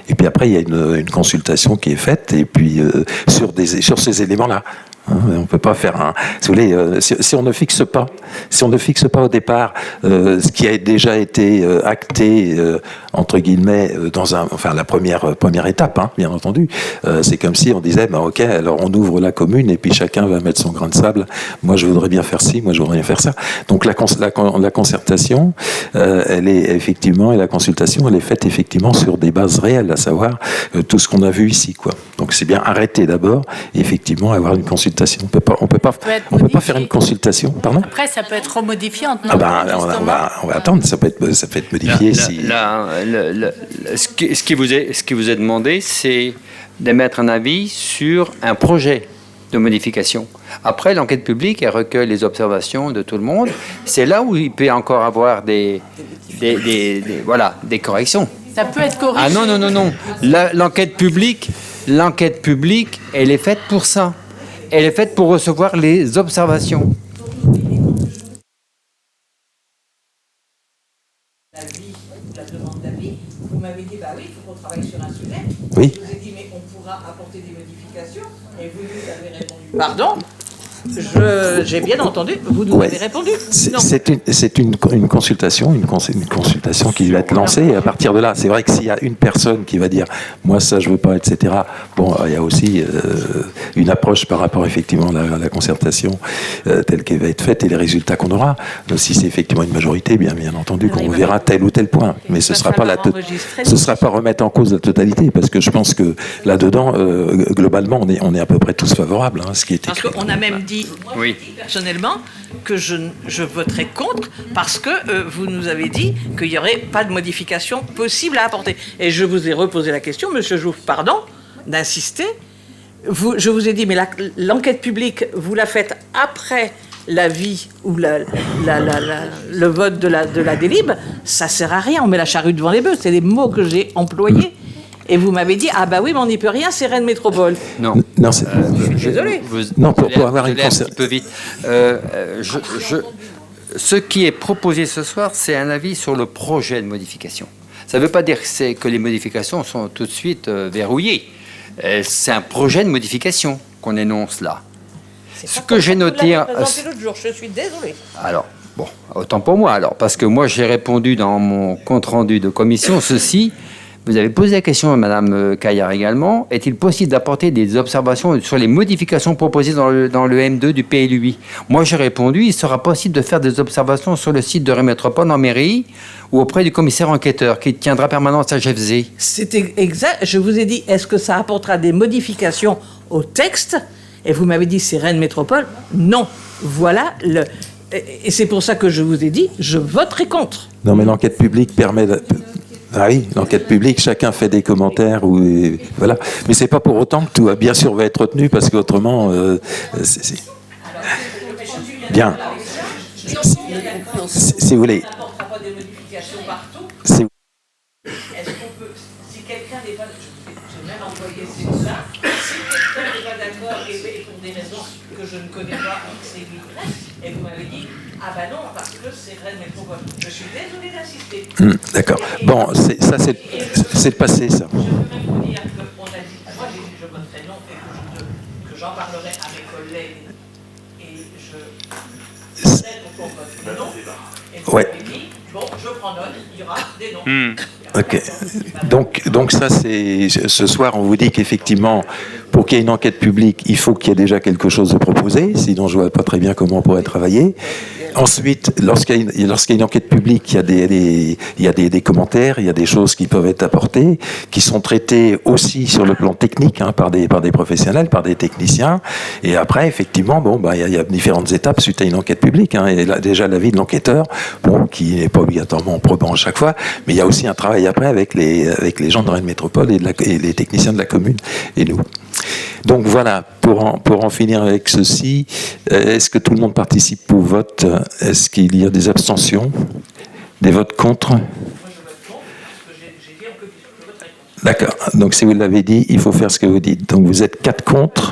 Et puis après, il y a une consultation qui est faite. Et puis sur ces éléments-là. On ne peut pas faire si vous voulez, si on ne fixe pas au départ ce qui a déjà été acté entre guillemets la première étape, hein, bien entendu, c'est comme si on disait ok, alors on ouvre la commune et puis chacun va mettre son grain de sable. Moi je voudrais bien faire ci, moi je voudrais bien faire ça. Donc la concertation, elle est effectivement, et la consultation, elle est faite effectivement sur des bases réelles, à savoir tout ce qu'on a vu ici, quoi. Donc c'est bien arrêter d'abord et effectivement avoir une consultation. On peut pas faire une consultation. Pardon. Après, ça peut être remodifié en on va attendre. Ça peut être modifié. Ce qui vous est demandé, c'est d'émettre un avis sur un projet de modification. Après, l'enquête publique, elle recueille les observations de tout le monde. C'est là où il peut encore avoir des corrections. Ça peut être corrigé. Ah non. L'enquête publique, elle est faite pour ça. Elle est faite pour recevoir les observations. La demande d'avis, vous m'avez dit, oui, il faut qu'on travaille sur un sujet. Oui. Je vous ai dit, mais on pourra apporter des modifications. Et vous nous avez répondu, pardon. J'ai bien entendu, vous nous avez répondu. Non. C'est une consultation, une consultation qui va être lancée. Et à partir de là, c'est vrai que s'il y a une personne qui va dire « moi ça je veux pas », etc. Bon, il y a aussi une approche par rapport effectivement à la concertation telle qu'elle va être faite et les résultats qu'on aura. Si c'est effectivement une majorité, bien entendu, qu'on verra tel ou tel point. Mais ce ne sera pas remettre en cause la totalité, parce que je pense que là-dedans, globalement, on est à peu près tous favorables à ce qui est écrit. Parce qu'on a même dit, personnellement, que je voterai contre, parce que vous nous avez dit qu'il n'y aurait pas de modification possible à apporter. Et je vous ai reposé la question, Monsieur Jouve, pardon d'insister. Je vous ai dit, mais l'enquête publique, vous la faites après l'avis ou le vote de la délib, ça ne sert à rien, on met la charrue devant les bœufs. C'est les mots que j'ai employés. Et vous m'avez dit, ah bah oui, mais on n'y peut rien, c'est Rennes Métropole. Non, je suis désolé. Non, pour avoir une un petit peu vite. Ce qui est proposé ce soir, c'est un avis sur le projet de modification. Ça ne veut pas dire que les modifications sont tout de suite verrouillées. C'est un projet de modification qu'on énonce là. Ce que j'ai noté... l'autre jour, je suis désolé. Alors, bon, autant pour moi alors, parce que moi j'ai répondu dans mon compte-rendu de commission ceci. Vous avez posé la question à Mme Caillard également. Est-il possible d'apporter des observations sur les modifications proposées dans le M2 du PLUI? Moi, j'ai répondu, il sera possible de faire des observations sur le site de Rennes Métropole en mairie ou auprès du commissaire enquêteur qui tiendra permanence à GFZ. C'était exact. Je vous ai dit, est-ce que ça apportera des modifications au texte? Et vous m'avez dit, c'est Rennes Métropole. Non. Voilà le... Et c'est pour ça que je vous ai dit, je voterai contre. Non, mais l'enquête publique permet... Ah oui, l'enquête publique, chacun fait des commentaires, voilà. Mais c'est pas pour autant que tout, bien sûr, va être retenu, parce qu'autrement, bien. Si vous voulez. Si quelqu'un n'est pas, j'ai même employé ça, si quelqu'un n'est pas d'accord et pour des raisons que je ne connais pas, c'est Y, et vous m'avez dit, ah ben non, parce que c'est Rennes Métropole. Je suis désolée d'insister. D'accord. Bon, c'est le passé, ça. Je peux même vous dire qu'on a dit, moi j'ai dit que je voterais non et que j'en parlerai à mes collègues et je voterai pour qu'on vote non. Et vous m'avez dit, bon, je prends note, il y aura des non. Ok. Donc ça, c'est ce soir, on vous dit qu'effectivement, pour qu'il y ait une enquête publique, il faut qu'il y ait déjà quelque chose de proposé, sinon je vois pas très bien comment on pourrait travailler. Ensuite, lorsqu'il y a une enquête publique, il y a des commentaires, il y a des choses qui peuvent être apportées, qui sont traitées aussi sur le plan technique, par des probessionnels, par des techniciens. Et après, effectivement, il y a différentes étapes suite à une enquête publique. Et là, déjà l'avis de l'enquêteur, qui n'est pas obligatoirement probant à chaque fois, mais il y a aussi un travail après avec les gens de Rennes Métropole et les techniciens de la commune et nous. Donc voilà, pour en finir avec ceci, est-ce que tout le monde participe au vote? Est-ce qu'il y a des abstentions? Des votes contre? Moi je vote contre parce que j'ai dit en commission que je voterai contre. D'accord, donc si vous l'avez dit, il faut faire ce que vous dites. Donc vous êtes 4 contre,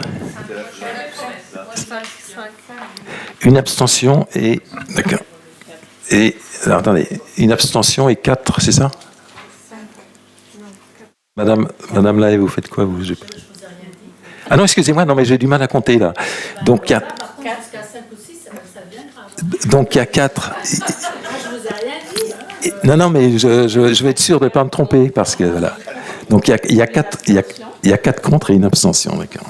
une abstention et... D'accord. Et, alors attendez, une abstention et 4, c'est ça? Madame Lahaye, vous faites quoi vous? Ah non, excusez-moi, non mais j'ai du mal à compter là. Donc il y a... Donc il y a 4. Non, mais je vais être sûr de ne pas me tromper, parce que voilà. Donc il y a 4 contre et une abstention, d'accord.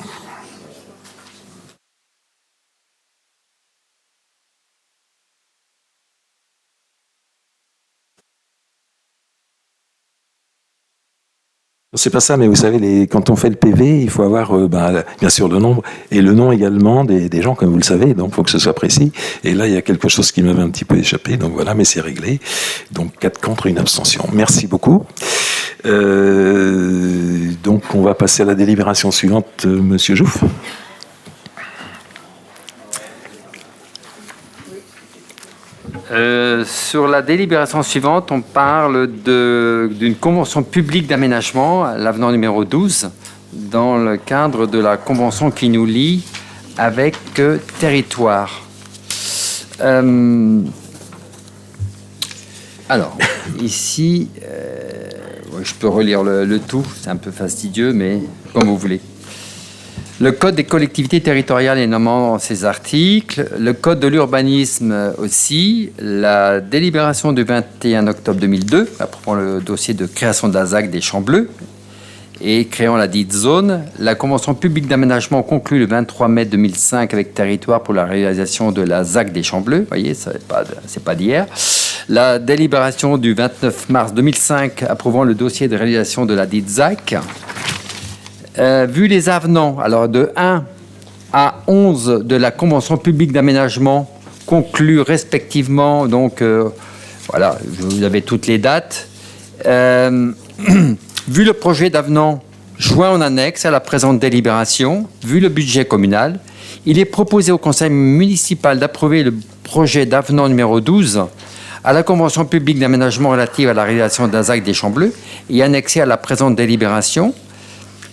C'est pas ça, mais vous savez, quand on fait le PV, il faut avoir bien sûr le nombre et le nom également des gens, comme vous le savez, donc il faut que ce soit précis. Et là, il y a quelque chose qui m'avait un petit peu échappé, donc voilà, mais c'est réglé. Donc 4 contre, une abstention. Merci beaucoup. Donc on va passer à la délibération suivante, Monsieur Jouve. Sur la délibération suivante, on parle d'une convention publique d'aménagement, l'avenant numéro 12, dans le cadre de la convention qui nous lie avec Territoire. Alors, ici, je peux relire le tout, c'est un peu fastidieux, mais comme vous voulez. Le Code des collectivités territoriales est nommé ces articles. Le Code de l'urbanisme aussi. La délibération du 21 octobre 2002, approuvant le dossier de création de la ZAC des Champs Bleus et créant la dite zone. La convention publique d'aménagement conclue le 23 mai 2005 avec Territoire pour la réalisation de la ZAC des Champs Bleus. Vous voyez, c'est pas d'hier. La délibération du 29 mars 2005 approuvant le dossier de réalisation de la dite ZAC. Vu les avenants, alors de 1 à 11 de la convention publique d'aménagement conclus respectivement, donc voilà, vous avez toutes les dates. Vu le projet d'avenant joint en annexe à la présente délibération, vu le budget communal, il est proposé au conseil municipal d'approuver le projet d'avenant numéro 12 à la convention publique d'aménagement relative à la réalisation d'un ZAC des Champs Bleus et annexé à la présente délibération.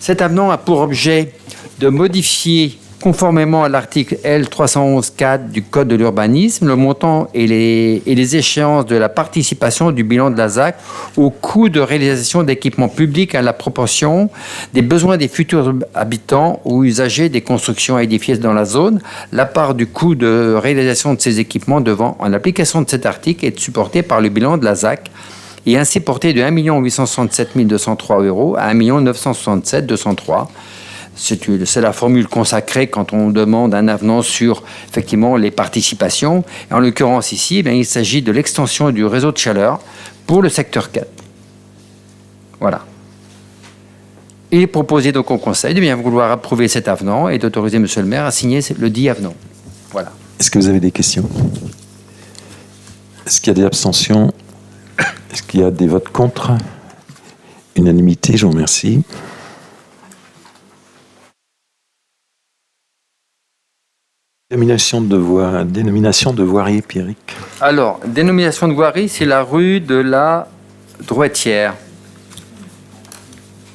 Cet avenant a pour objet de modifier, conformément à l'article L311-4 du Code de l'urbanisme, le montant et les échéances de la participation du bilan de la ZAC au coût de réalisation d'équipements publics à la proportion des besoins des futurs habitants ou usagers des constructions édifiées dans la zone. La part du coût de réalisation de ces équipements devant, en application de cet article, être supportée par le bilan de la ZAC et ainsi porté de 1 867 203 € à 1 967 203. C'est la formule consacrée quand on demande un avenant sur effectivement les participations. Et en l'occurrence ici, il s'agit de l'extension du réseau de chaleur pour le secteur 4. Voilà. Il est proposé donc au Conseil de bien vouloir approuver cet avenant et d'autoriser M. le maire à signer le dit avenant. Voilà. Est-ce que vous avez des questions? Est-ce qu'il y a des abstentions? Est-ce qu'il y a des votes contre? Unanimité, je vous remercie. Dénomination de voirie, Pierrick. Alors, dénomination de voirie, c'est la rue de la Droitière.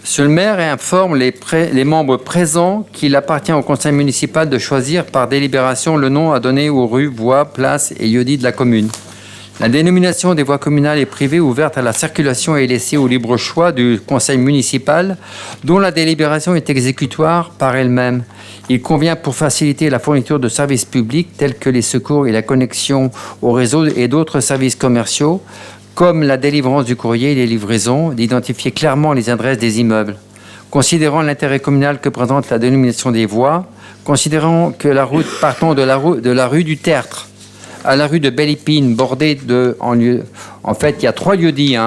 Monsieur le maire informe les membres présents qu'il appartient au conseil municipal de choisir par délibération le nom à donner aux rues, voies, places et lieux-dits de la commune. La dénomination des voies communales et privées ouvertes à la circulation est laissée au libre choix du conseil municipal, dont la délibération est exécutoire par elle-même. Il convient pour faciliter la fourniture de services publics tels que les secours et la connexion au réseau et d'autres services commerciaux, comme la délivrance du courrier et les livraisons, d'identifier clairement les adresses des immeubles. Considérant l'intérêt communal que présente la dénomination des voies, considérant que la route partant de la rue du Tertre à la rue de Belle-Épine, bordée de... En fait, il y a 3 lieux-dits.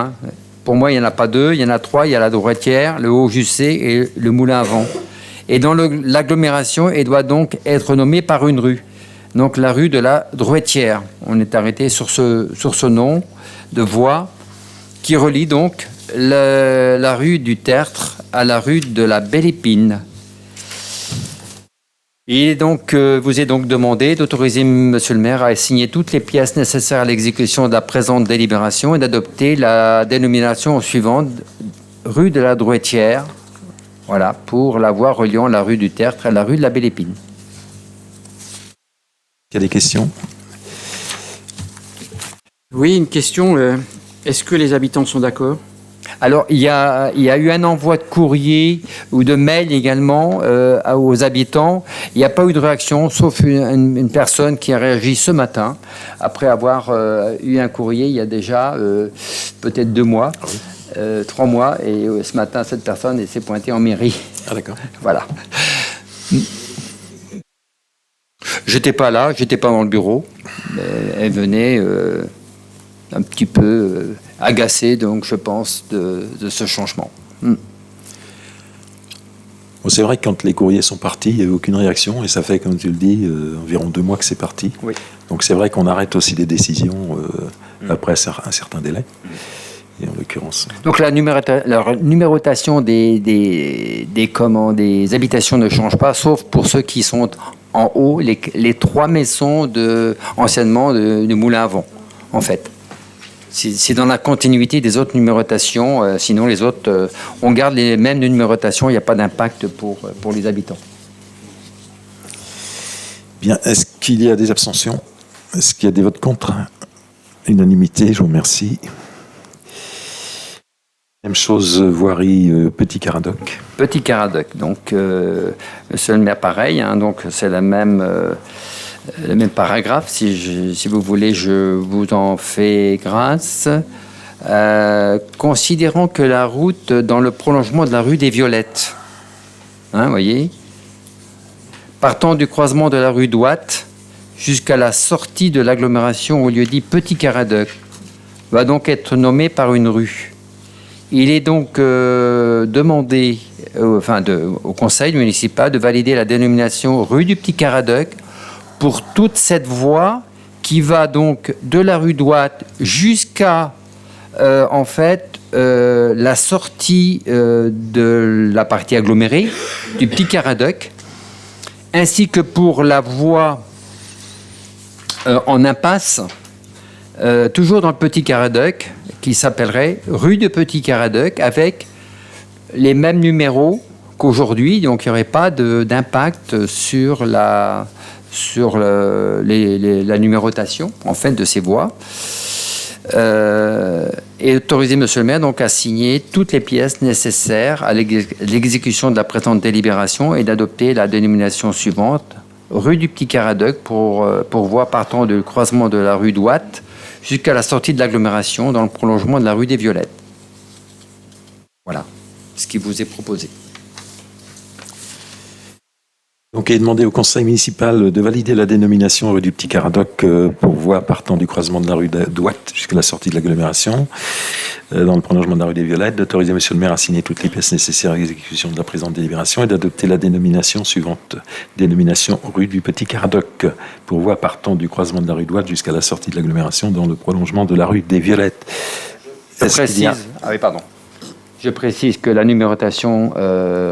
Pour moi, il n'y en a pas 2, il y en a 3. Il y a la Droitière, le Haut-Jussé et le Moulin à Vent. Et dans l'agglomération, elle doit donc être nommée par une rue. Donc la rue de la Droitière. On est arrêté sur ce nom de voie qui relie donc la rue du Tertre à la rue de la Belle-Épine. Vous est donc demandé d'autoriser Monsieur le maire à signer toutes les pièces nécessaires à l'exécution de la présente délibération et d'adopter la dénomination suivante, rue de la Droitière, voilà, pour la voie reliant la rue du Tertre à la rue de la Belle-Épine. Il y a des questions? Oui, une question. Est-ce que les habitants sont d'accord? Alors, il y a eu un envoi de courrier ou de mail également aux habitants. Il n'y a pas eu de réaction, sauf une personne qui a réagi ce matin, après avoir eu un courrier il y a déjà peut-être 2 mois, 3 mois. Et ce matin, cette personne s'est pointée en mairie. Ah d'accord. Voilà. J'étais pas là, j'étais pas dans le bureau. Mais elle venait un petit peu agacée, donc je pense, de ce changement. Bon, c'est vrai que quand les courriers sont partis, il n'y avait aucune réaction, et ça fait, comme tu le dis, environ 2 mois que c'est parti. Oui. Donc c'est vrai qu'on arrête aussi des décisions après un certain délai. Et en l'occurrence. Donc la numérotation des habitations ne change pas, sauf pour ceux qui sont en haut, les 3 maisons anciennement du Moulin à Vent, en fait. C'est dans la continuité des autres numérotations. Sinon, les autres, on garde les mêmes numérotations. Il n'y a pas d'impact pour les habitants. Bien. Est-ce qu'il y a des abstentions? Est-ce qu'il y a des votes contre? Unanimité, je vous remercie. Même chose, voirie Petit Caradoc. Petit Caradoc. Donc, monsieur le maire, pareil. Hein, donc, c'est le même paragraphe. Si vous voulez, je vous en fais grâce. Considérant que la route dans le prolongement de la rue des Violettes, hein, voyez, partant du croisement de la rue d'Ouate jusqu'à la sortie de l'agglomération au lieu-dit Petit Caradoc, va donc être nommée par une rue. Il est donc demandé au conseil municipal de valider la dénomination rue du Petit Caradoc pour toute cette voie qui va donc de la rue d'Ouate jusqu'à la sortie de la partie agglomérée du Petit Caradoc, ainsi que pour la voie en impasse, toujours dans le Petit Caradoc, qui s'appellerait rue de Petit Caradoc, avec les mêmes numéros qu'aujourd'hui, donc il n'y aurait pas d'impact sur la numérotation en fait de ces voies. Et autoriser monsieur le maire donc à signer toutes les pièces nécessaires à l'exécution de la présente délibération et d'adopter la dénomination suivante, rue du Petit Caradoc, pour voie partant du croisement de la rue d'Ouate jusqu'à la sortie de l'agglomération dans le prolongement de la rue des Violettes. Voilà ce qui vous est proposé. Donc, il est demandé au conseil municipal de valider la dénomination rue du Petit Caradoc pour voie partant du croisement de la rue d'Ouate jusqu'à la sortie de l'agglomération, dans le prolongement de la rue des Violettes, d'autoriser monsieur le maire à signer toutes les pièces nécessaires à l'exécution de la présente délibération et d'adopter la dénomination suivante, dénomination rue du Petit Caradoc pour voie partant du croisement de la rue d'Ouate jusqu'à la sortie de l'agglomération dans le prolongement de la rue des Violettes. Je précise que la numérotation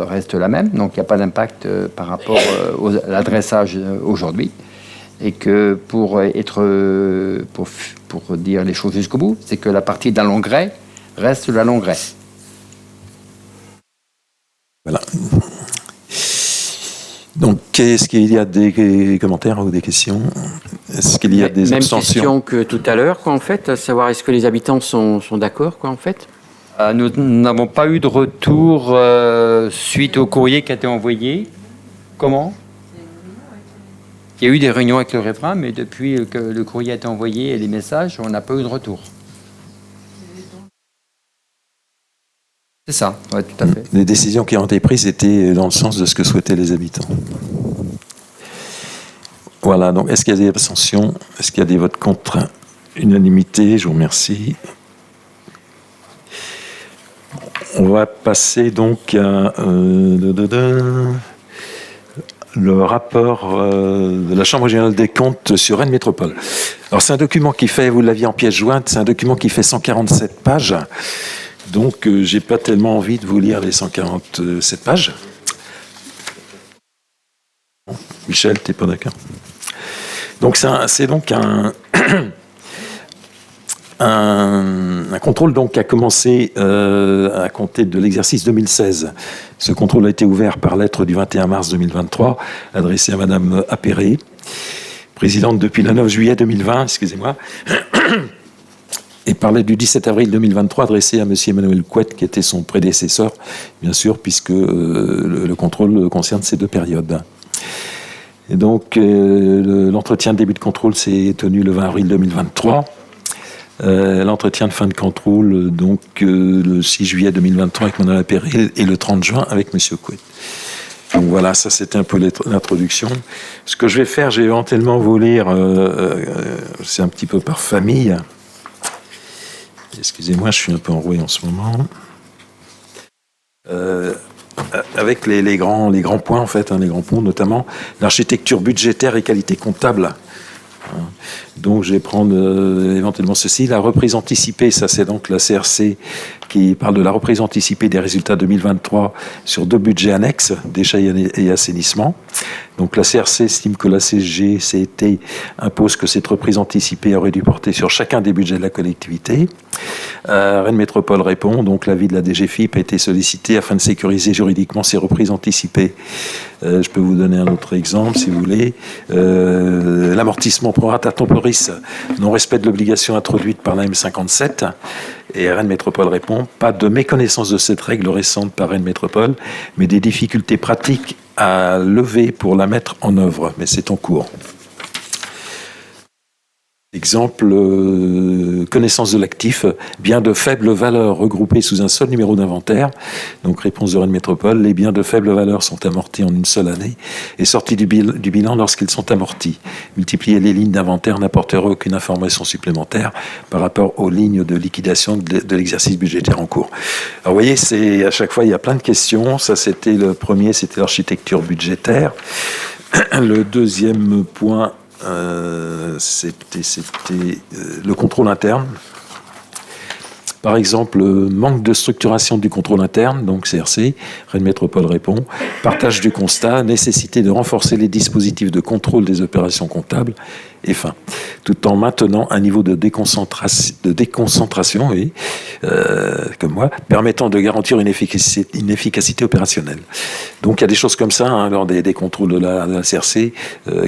reste la même, donc il n'y a pas d'impact par rapport à l'adressage aujourd'hui. Et que pour dire les choses jusqu'au bout, c'est que la partie d'un Longret reste la Longret. Voilà. Donc, est-ce qu'il y a des commentaires ou des questions? Est-ce qu'il y a des abstentions? Même question que tout à l'heure, quoi, en fait, à savoir est-ce que les habitants sont d'accord, quoi, en fait? Nous n'avons pas eu de retour suite au courrier qui a été envoyé. Comment? Il y a eu des réunions avec le riverain, mais depuis que le courrier a été envoyé et les messages, on n'a pas eu de retour. C'est ça, oui, tout à fait. Les décisions qui ont été prises étaient dans le sens de ce que souhaitaient les habitants. Voilà, donc est-ce qu'il y a des abstentions? Est-ce qu'il y a des votes contre? Unanimité, je vous remercie. On va passer donc à le rapport de la Chambre régionale des comptes sur Rennes Métropole. Alors c'est un document qui fait, vous l'aviez en pièce jointe, c'est un document qui fait 147 pages. Donc j'ai pas tellement envie de vous lire les 147 pages. Michel, t'es pas d'accord? Donc c'est donc un contrôle donc a commencé à compter de l'exercice 2016. Ce contrôle a été ouvert par lettre du 21 mars 2023, adressée à Madame Appéré, présidente depuis le 9 juillet 2020, excusez-moi, et par lettre du 17 avril 2023, adressée à Monsieur Emmanuel Couette, qui était son prédécesseur, bien sûr, puisque le contrôle concerne ces deux périodes. Et donc, l'entretien de début de contrôle s'est tenu le 20 avril 2023. L'entretien de fin de contrôle, donc le 6 juillet 2023 avec Mme Appéré et le 30 juin avec M. Couette. Donc voilà, ça c'était un peu l'introduction. Ce que je vais faire, je vais éventuellement vous lire, c'est un petit peu par famille. Excusez-moi, je suis un peu enroué en ce moment. Avec les grands points, en fait, les grands points, notamment l'architecture budgétaire et qualité comptable. Donc je vais prendre éventuellement ceci, la reprise anticipée, ça c'est donc la CRC qui parle de la reprise anticipée des résultats 2023 sur deux budgets annexes, déchets et assainissement. Donc la CRC estime que la CGCT impose que cette reprise anticipée aurait dû porter sur chacun des budgets de la collectivité. Rennes Métropole répond, donc l'avis de la DGFiP a été sollicité afin de sécuriser juridiquement ces reprises anticipées. Je peux vous donner un autre exemple si vous voulez. L'amortissement pro rata temporis, non-respect de l'obligation introduite par la M57, Et Rennes Métropole répond, pas de méconnaissance de cette règle récente par Rennes Métropole, mais des difficultés pratiques à lever pour la mettre en œuvre, mais c'est en cours. Exemple, connaissance de l'actif, biens de faible valeur regroupés sous un seul numéro d'inventaire. Donc, réponse de Rennes Métropole, les biens de faible valeur sont amortis en une seule année et sortis du bilan lorsqu'ils sont amortis. Multiplier les lignes d'inventaire n'apportera aucune information supplémentaire par rapport aux lignes de liquidation de l'exercice budgétaire en cours. Alors, vous voyez, c'est, à chaque fois, il y a plein de questions. Ça, c'était le premier, c'était l'architecture budgétaire. Le deuxième point, c'était le contrôle interne. Par exemple, manque de structuration du contrôle interne, donc CRC, Rennes Métropole répond, partage du constat, nécessité de renforcer les dispositifs de contrôle des opérations comptables, et fin, tout en maintenant un niveau de déconcentration, oui, comme moi, permettant de garantir une efficacité opérationnelle. Donc il y a des choses comme ça, hein, lors des contrôles de la CRC,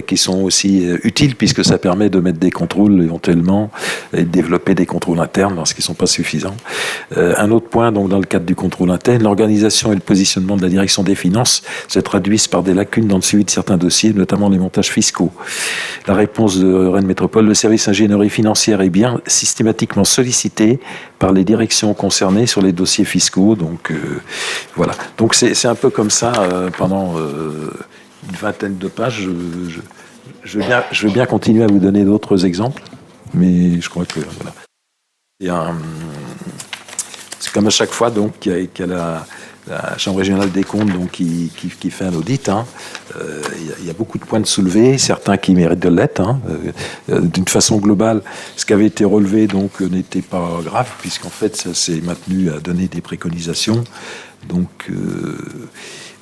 qui sont aussi utiles, puisque ça permet de mettre des contrôles éventuellement, et de développer des contrôles internes lorsqu'ils ne sont pas suffisants. Un autre point, donc dans le cadre du contrôle interne, l'organisation et le positionnement de la direction des finances se traduisent par des lacunes dans le suivi de certains dossiers, notamment les montages fiscaux. La réponse de Rennes Métropole, le service ingénierie financière est bien systématiquement sollicité par les directions concernées sur les dossiers fiscaux. Donc voilà. Donc c'est un peu comme ça pendant une vingtaine de pages. Je veux bien continuer à vous donner d'autres exemples, mais je crois que voilà. C'est comme à chaque fois, donc, il y a la Chambre régionale des comptes, donc, qui fait un audit. Hein. Il y a beaucoup de points de soulever, certains qui méritent de l'être. Hein. D'une façon globale, ce qui avait été relevé donc n'était pas grave, puisqu'en fait, ça s'est maintenu à donner des préconisations. Donc,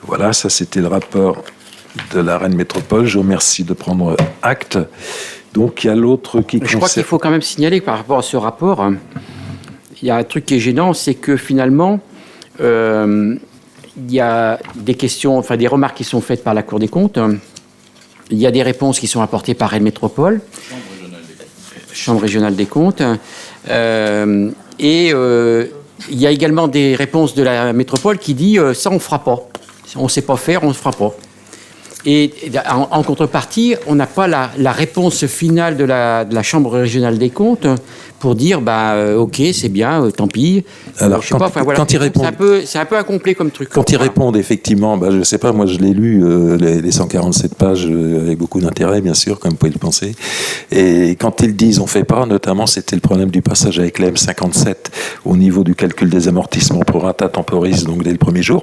voilà, ça c'était le rapport de la Rennes Métropole. Je vous remercie de prendre acte. Donc, il y a l'autre qui concerne... Je crois qu'il faut quand même signaler que par rapport à ce rapport, il y a un truc qui est gênant, c'est que finalement, il y a des questions, enfin des remarques qui sont faites par la Cour des comptes. Il y a des réponses qui sont apportées par Rennes Métropole, Chambre régionale des comptes. Il y a également des réponses de la métropole qui dit ça on ne fera pas. On ne sait pas faire, on ne fera pas. Et en contrepartie, on n'a pas la réponse finale de la Chambre régionale des comptes pour dire ok, c'est bien, tant pis. Alors, quand ils répondent, c'est un peu incomplet comme truc. Quand ils répondent, effectivement, je ne sais pas, moi je l'ai lu, les 147 pages, avec beaucoup d'intérêt, bien sûr, comme vous pouvez le penser. Et quand ils disent on ne fait pas, notamment, c'était le problème du passage avec la M57 au niveau du calcul des amortissements pro rata temporis, donc dès le premier jour,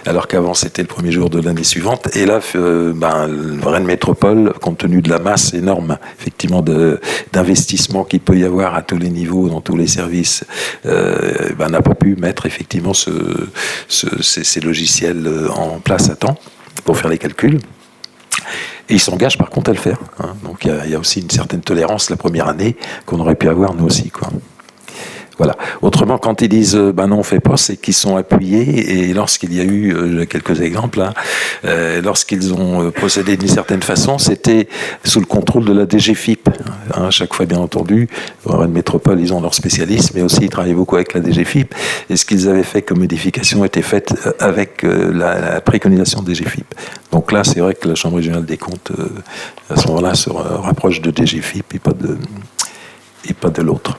alors qu'avant c'était le premier jour de l'année suivante. Et là, Rennes Métropole, compte tenu de la masse énorme, effectivement, d'investissement qu'il peut y avoir à tous les niveaux, dans tous les services, n'a pas pu mettre effectivement ces logiciels en place à temps pour faire les calculs. Et ils s'engagent par contre à le faire. Hein. Donc il y a aussi une certaine tolérance la première année qu'on aurait pu avoir nous aussi, quoi. Voilà. Autrement, quand ils disent non, on ne fait pas, c'est qu'ils sont appuyés. Et lorsqu'il y a eu quelques exemples, hein, lorsqu'ils ont procédé d'une certaine façon, c'était sous le contrôle de la DGFIP. Hein, à chaque fois, bien entendu, Rennes Métropole, ils ont leurs spécialistes, mais aussi ils travaillent beaucoup avec la DGFIP. Et ce qu'ils avaient fait comme modification était fait avec la préconisation de DGFIP. Donc là, c'est vrai que la Chambre régionale des comptes, à ce moment-là, se rapproche de DGFIP et pas de l'autre.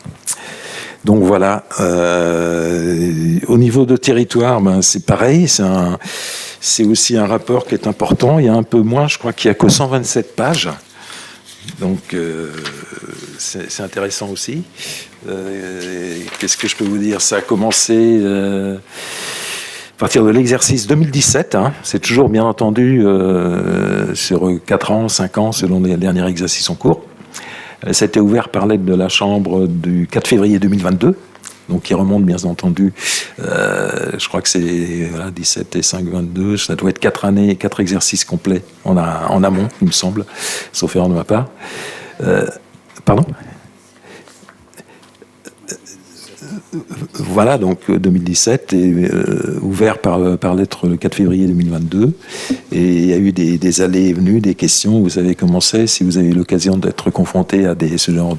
Donc voilà, au niveau de territoire, c'est pareil, c'est aussi un rapport qui est important. Il y a un peu moins, je crois qu'il n'y a que 127 pages. Donc c'est intéressant aussi. Qu'est-ce que je peux vous dire ? Ça a commencé à partir de l'exercice 2017. Hein, c'est toujours bien entendu sur 4 ans, 5 ans, selon les derniers exercices en cours. Ça a été ouvert par lettre de la Chambre du 4 février 2022, donc qui remonte bien entendu, je crois que c'est 17 et 5, 22, ça doit être 4 années, 4 exercices complets en amont, il me semble, sauf erreur de ma part. Pardon ? Voilà, donc 2017 est ouvert par lettre le 4 février 2022. Et il y a eu des allées et venues, des questions. Vous savez comment c'est. Si vous avez eu l'occasion d'être confronté à ce genre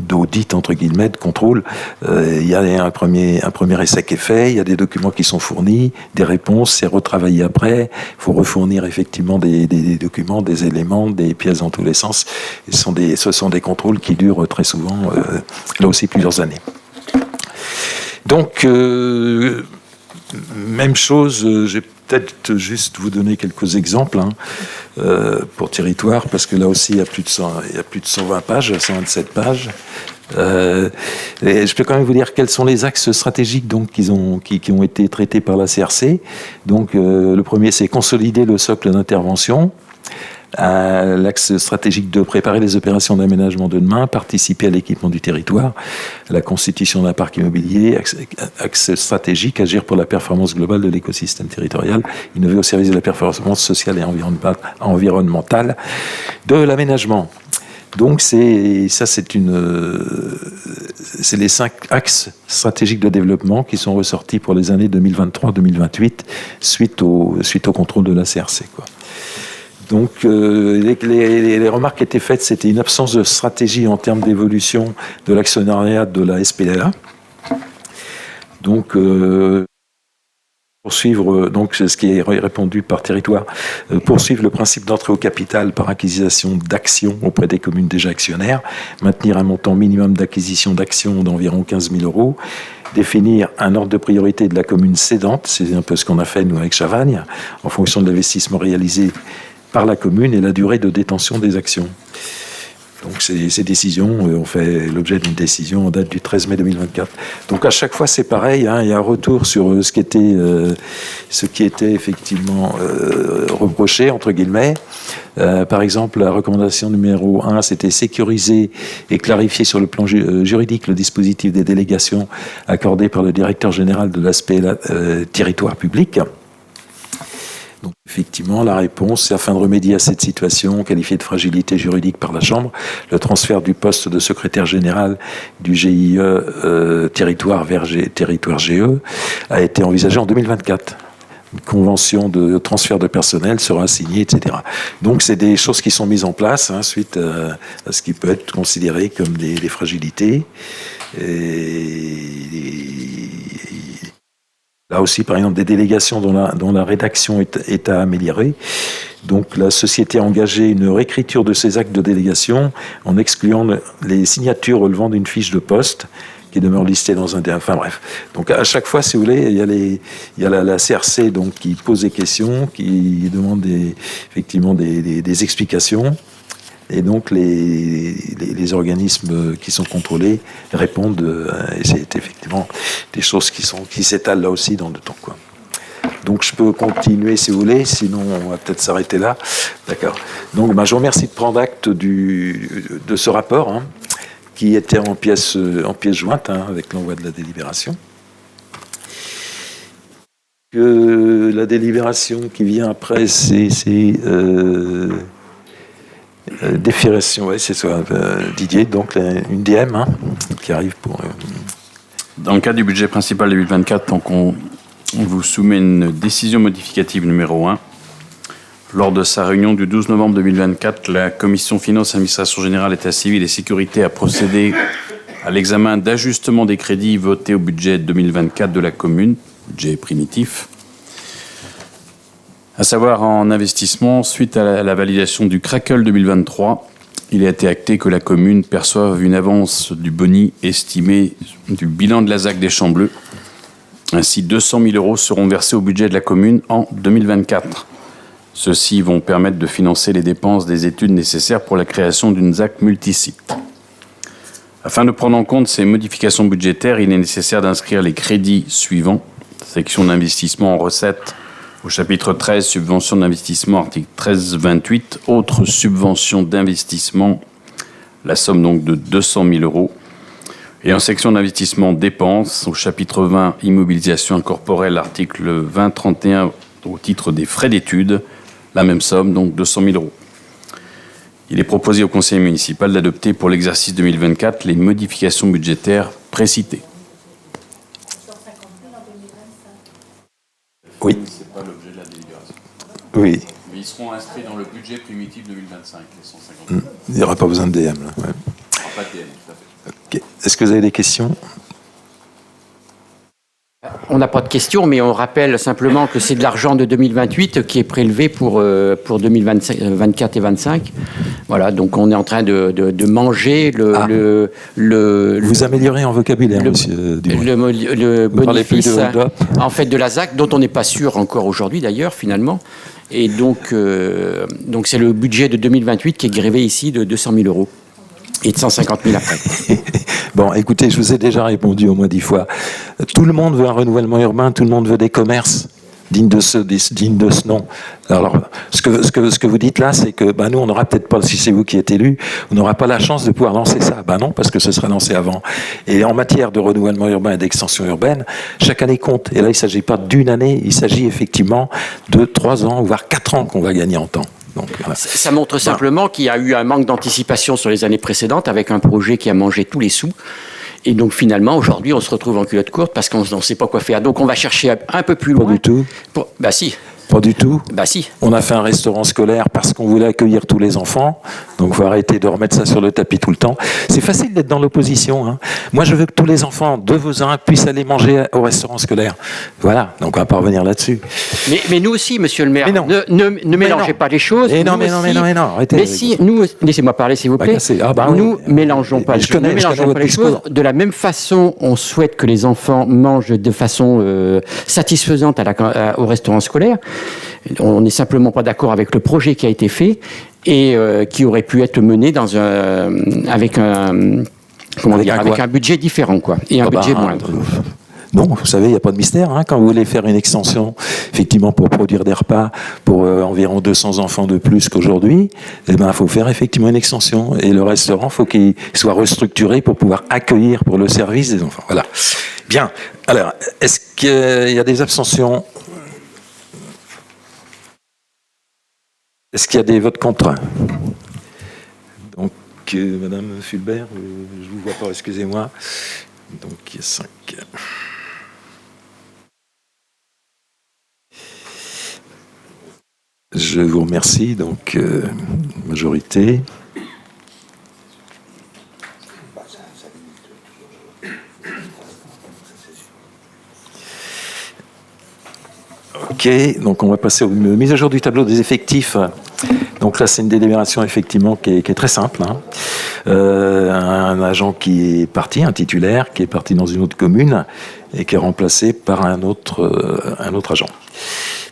d'audit, entre guillemets, de contrôle, il y a un premier essai qui est fait, il y a des documents qui sont fournis, des réponses, c'est retravaillé après. Il faut refournir effectivement des documents, des éléments, des pièces dans tous les sens. Et ce sont des contrôles qui durent très souvent, là aussi plusieurs années. Donc, même chose, je vais peut-être juste vous donner quelques exemples pour territoire, parce que là aussi il y a plus de 120 pages, 127 pages. Et je peux quand même vous dire quels sont les axes stratégiques donc, qui ont été traités par la CRC. Donc, le premier, c'est consolider le socle d'intervention. L'axe stratégique de préparer les opérations d'aménagement de demain, participer à l'équipement du territoire, la constitution d'un parc immobilier, axe stratégique, agir pour la performance globale de l'écosystème territorial, innover au service de la performance sociale et environnementale de l'aménagement. Donc c'est les 5 axes stratégiques de développement qui sont ressortis pour les années 2023-2028 suite au contrôle de la CRC, quoi. Donc, les remarques qui étaient faites, c'était une absence de stratégie en termes d'évolution de l'actionnariat de la SPLA. Donc, poursuivre, donc ce qui est répondu par territoire, poursuivre le principe d'entrée au capital par acquisition d'actions auprès des communes déjà actionnaires, maintenir un montant minimum d'acquisition d'actions d'environ 15 000 €, définir un ordre de priorité de la commune cédante, c'est un peu ce qu'on a fait nous avec Chavagne, en fonction de l'investissement réalisé par la commune et la durée de détention des actions. Donc ces décisions ont fait l'objet d'une décision en date du 13 mai 2024. Donc à chaque fois c'est pareil, il y a un retour sur ce qui était effectivement reproché, entre guillemets. Par exemple, la recommandation numéro 1, c'était sécuriser et clarifier sur le plan juridique le dispositif des délégations accordées par le directeur général de l'aspect territoire public. Donc, effectivement, la réponse, c'est afin de remédier à cette situation qualifiée de fragilité juridique par la Chambre, le transfert du poste de secrétaire général du GIE territoire vers territoire GE a été envisagé en 2024. Une convention de transfert de personnel sera signée, etc. Donc, c'est des choses qui sont mises en place suite à ce qui peut être considéré comme des fragilités. Là aussi, par exemple, des délégations dont la rédaction est à améliorer. Donc, la société a engagé une réécriture de ces actes de délégation en excluant les signatures relevant d'une fiche de poste qui demeure listée dans un... Enfin bref. Donc, à chaque fois, si vous voulez, il y a la CRC donc, qui pose des questions, qui demande effectivement des explications. Et donc, les organismes qui sont contrôlés répondent, et c'est effectivement des choses qui s'étalent là aussi dans le temps, quoi. Donc, je peux continuer si vous voulez, sinon on va peut-être s'arrêter là. D'accord. Donc, je vous remercie de prendre acte de ce rapport, qui était en pièce jointe, avec l'envoi de la délibération. Que la délibération qui vient après, c'est défération, oui, c'est ça, Didier, donc une DM qui arrive pour... Dans le cadre du budget principal 2024, donc on vous soumet une décision modificative numéro 1. Lors de sa réunion du 12 novembre 2024, la Commission Finances, Administration Générale, État civil et Sécurité a procédé à l'examen d'ajustement des crédits votés au budget 2024 de la commune, budget primitif, à savoir en investissement, suite à la validation du Crackle 2023, il a été acté que la commune perçoive une avance du boni estimé du bilan de la ZAC des Champs Bleus. Ainsi, 200 000 € seront versés au budget de la commune en 2024. Ceux-ci vont permettre de financer les dépenses des études nécessaires pour la création d'une ZAC multisite. Afin de prendre en compte ces modifications budgétaires, il est nécessaire d'inscrire les crédits suivants. Section d'investissement en recettes, au chapitre 13, subventions d'investissement, article 13-28, autres subventions d'investissement, la somme donc de 200 000 €. Et en section d'investissement dépenses, au chapitre 20, immobilisation incorporelle, article 20-31, au titre des frais d'études, la même somme, donc 200 000 €. Il est proposé au conseil municipal d'adopter pour l'exercice 2024 les modifications budgétaires précité. Oui. C'est pas l'objet de la délibération. Oui. Mais ils seront inscrits dans le budget primitif 2025, les 150 000. Il n'y aura pas besoin de DM. Là. Ouais. Pas de DM, tout à fait. Ok. Est-ce que vous avez des questions? On n'a pas de questions, mais on rappelle simplement que c'est de l'argent de 2028 qui est prélevé pour 2024 et 2025. Voilà, donc on est en train de manger Vous améliorez en vocabulaire, monsieur Dumont. le Vous parlez plus bénéfice de hold-up. en fait de la ZAC, dont on n'est pas sûr encore aujourd'hui d'ailleurs finalement. Et donc c'est le budget de 2028 qui est grévé ici de 200 000 euros et de 150 000 après. Bon, écoutez, je vous ai déjà répondu au moins 10 fois. Tout le monde veut un renouvellement urbain, tout le monde veut des commerces dignes de ce nom. Alors, ce que vous dites là, c'est que nous, on n'aura peut-être pas, si c'est vous qui êtes élu, on n'aura pas la chance de pouvoir lancer ça. Non, parce que ce sera lancé avant. Et en matière de renouvellement urbain et d'extension urbaine, chaque année compte. Et là, il ne s'agit pas d'une année, il s'agit effectivement de 3 ans, voire 4 ans qu'on va gagner en temps. Donc, voilà. Ça montre simplement qu'il y a eu un manque d'anticipation sur les années précédentes avec un projet qui a mangé tous les sous. Et donc finalement, aujourd'hui, on se retrouve en culotte courte parce qu'on ne sait pas quoi faire. Donc on va chercher un peu plus loin. Pas du tout. Si. Pas du tout. Si. On a fait un restaurant scolaire parce qu'on voulait accueillir tous les enfants. Donc, il faut arrêter de remettre ça sur le tapis tout le temps. C'est facile d'être dans l'opposition. Hein. Moi, je veux que tous les enfants de Vezin puissent aller manger au restaurant scolaire. Voilà. Donc, on va pas revenir là-dessus. Mais nous aussi, monsieur le maire, Mais non. ne mélangez pas les choses. Mais non. Arrêtez. Mais si, nous, laissez-moi parler, s'il vous plaît. Nous mélangeons pas les choses. Nous mélangeons pas les choses. De la même façon, on souhaite que les enfants mangent de façon satisfaisante au restaurant scolaire. On n'est simplement pas d'accord avec le projet qui a été fait et qui aurait pu être mené avec un budget différent, quoi, et un budget moindre. Non, vous savez, il n'y a pas de mystère. Hein, quand vous voulez faire une extension, effectivement, pour produire des repas pour environ 200 enfants de plus qu'aujourd'hui, il faut faire effectivement une extension. Et le restaurant, il faut qu'il soit restructuré pour pouvoir accueillir pour le service des enfants. Voilà. Bien. Alors, est-ce qu'il y a des abstentions ? Est-ce qu'il y a des votes contre? Donc, Madame Fulbert, je ne vous vois pas, excusez-moi. Donc, il y a 5. Je vous remercie, donc, majorité. Ok, donc on va passer aux mises à jour du tableau des effectifs. Donc là, c'est une délibération effectivement qui est très simple. Hein. Un agent qui est parti, un titulaire qui est parti dans une autre commune et qui est remplacé par un autre agent.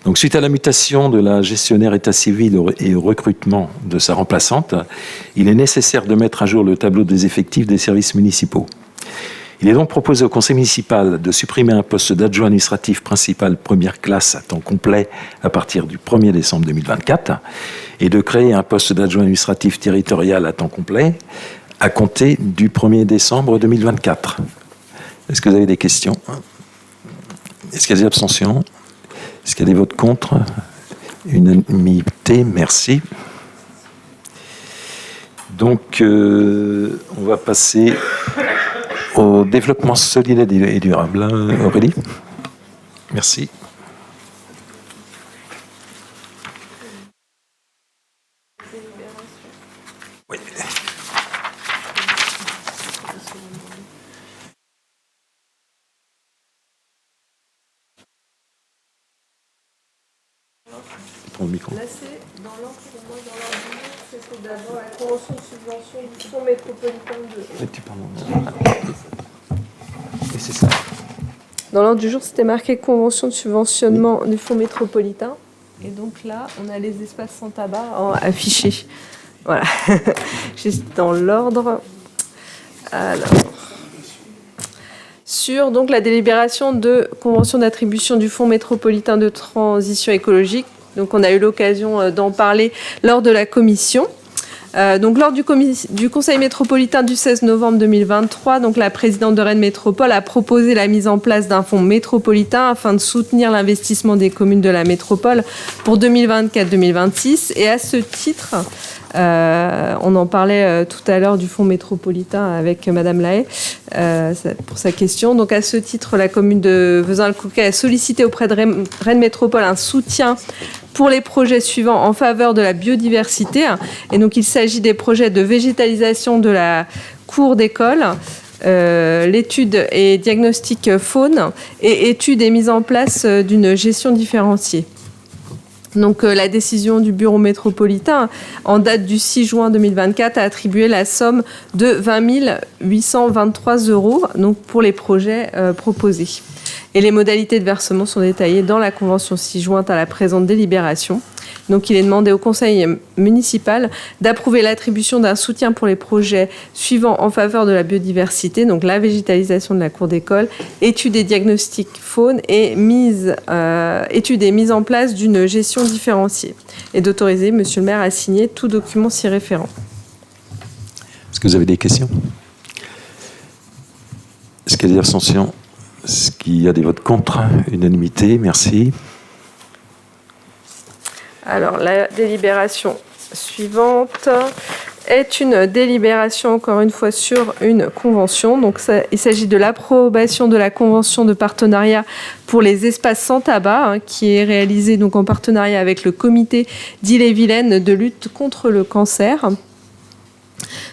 Donc suite à la mutation de la gestionnaire état civil et au recrutement de sa remplaçante, il est nécessaire de mettre à jour le tableau des effectifs des services municipaux. Il est donc proposé au conseil municipal de supprimer un poste d'adjoint administratif principal première classe à temps complet à partir du 1er décembre 2024 et de créer un poste d'adjoint administratif territorial à temps complet à compter du 1er décembre 2024. Est-ce que vous avez des questions? Est-ce qu'il y a des abstentions? Est-ce qu'il y a des votes contre? Unanimité, merci. Donc, on va passer au développement solidaire et durable. Aurélie? Merci. Oui. Prends le micro. Là, c'est dans l'ordre, pour moi, dans l'ordre du jour, c'était d'abord la convention de subvention du Fonds métropolitain de... Mais tu parles. Et c'est ça. Dans l'ordre du jour, c'était marqué convention de subventionnement du Fonds métropolitain. Et donc là, on a les espaces sans tabac affichés. Voilà. Juste dans l'ordre. Alors. Sur donc, la délibération de convention d'attribution du Fonds métropolitain de transition écologique. Donc, on a eu l'occasion d'en parler lors de la commission. Donc, lors du Conseil métropolitain du 16 novembre 2023, donc, la présidente de Rennes Métropole a proposé la mise en place d'un fonds métropolitain afin de soutenir l'investissement des communes de la métropole pour 2024-2026. Et à ce titre, On en parlait tout à l'heure du fonds métropolitain avec Madame Lahaye pour sa question. Donc à ce titre, la commune de Vezin-le-Coquet a sollicité auprès de Rennes Métropole un soutien pour les projets suivants en faveur de la biodiversité. Et donc il s'agit des projets de végétalisation de la cour d'école, l'étude et diagnostic faune et étude et mise en place d'une gestion différenciée. Donc la décision du bureau métropolitain en date du 6 juin 2024 a attribué la somme de 20 823 € donc pour les projets proposés. Et les modalités de versement sont détaillées dans la convention 6 jointe à la présente délibération. Donc, il est demandé au conseil municipal d'approuver l'attribution d'un soutien pour les projets suivants en faveur de la biodiversité, donc la végétalisation de la cour d'école, études et diagnostics faune et études et mise en place d'une gestion différenciée. Et d'autoriser Monsieur le maire à signer tout document s'y référent. Est-ce que vous avez des questions? Est-ce qu'il y a des abstentions? Est-ce qu'il y a des votes contre? Unanimité, merci. Alors, la délibération suivante est une délibération, encore une fois, sur une convention. Donc, il s'agit de l'approbation de la convention de partenariat pour les espaces sans tabac, qui est réalisée donc en partenariat avec le comité d'Ille-et-Vilaine de lutte contre le cancer.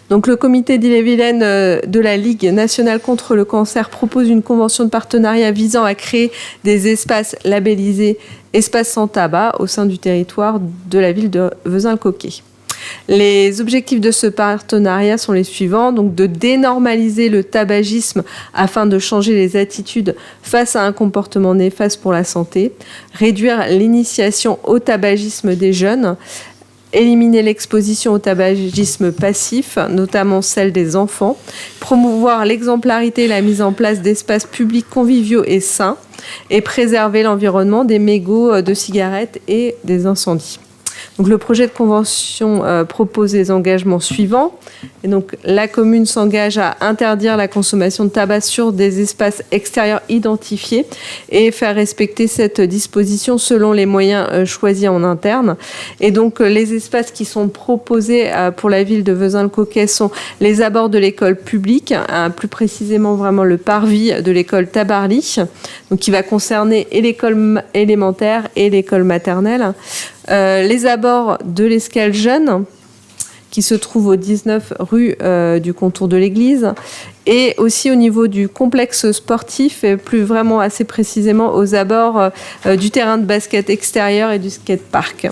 Donc, le comité d'Ille-et-Vilaine de la Ligue nationale contre le cancer propose une convention de partenariat visant à créer des espaces labellisés espaces sans tabac au sein du territoire de la ville de Vezin-le-Coquet. Les objectifs de ce partenariat sont les suivants, donc de dénormaliser le tabagisme afin de changer les attitudes face à un comportement néfaste pour la santé, réduire l'initiation au tabagisme des jeunes, éliminer l'exposition au tabagisme passif, notamment celle des enfants, promouvoir l'exemplarité et la mise en place d'espaces publics conviviaux et sains, et préserver l'environnement des mégots de cigarettes et des incendies. Donc, le projet de convention propose les engagements suivants. Et donc, la commune s'engage à interdire la consommation de tabac sur des espaces extérieurs identifiés et faire respecter cette disposition selon les moyens choisis en interne. Et donc, les espaces qui sont proposés pour la ville de Vezin-le-Coquet sont les abords de l'école publique, plus précisément vraiment le parvis de l'école Tabarly, donc qui va concerner et l'école élémentaire et l'école maternelle. Les abords de l'escale jeune, qui se trouve au 19 rue du contour de l'église, et aussi au niveau du complexe sportif, et plus vraiment assez précisément aux abords du terrain de basket extérieur et du skatepark.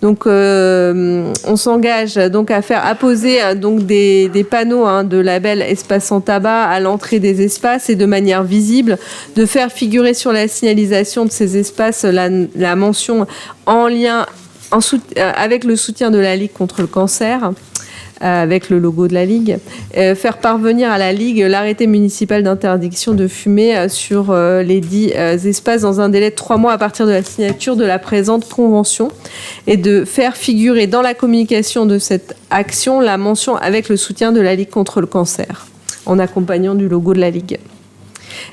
Donc, on s'engage donc à poser donc des panneaux de label espace sans tabac à l'entrée des espaces et de manière visible, de faire figurer sur la signalisation de ces espaces la mention en lien avec le soutien de la Ligue contre le cancer, avec le logo de la Ligue, faire parvenir à la Ligue l'arrêté municipal d'interdiction de fumer sur les 10 espaces dans un délai de 3 mois à partir de la signature de la présente convention, et de faire figurer dans la communication de cette action la mention avec le soutien de la Ligue contre le cancer, en accompagnant du logo de la Ligue.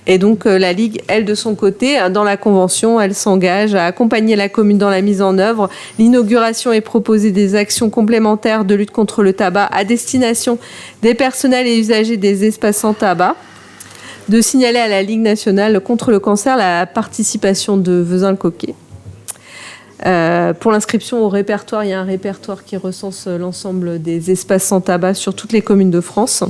Et donc, la Ligue, elle, de son côté, dans la convention, elle s'engage à accompagner la commune dans la mise en œuvre, l'inauguration et proposer des actions complémentaires de lutte contre le tabac à destination des personnels et usagers des espaces sans tabac, de signaler à la Ligue nationale contre le cancer la participation de Vezin-le-Coquet. Pour l'inscription au répertoire, il y a un répertoire qui recense l'ensemble des espaces sans tabac sur toutes les communes de France.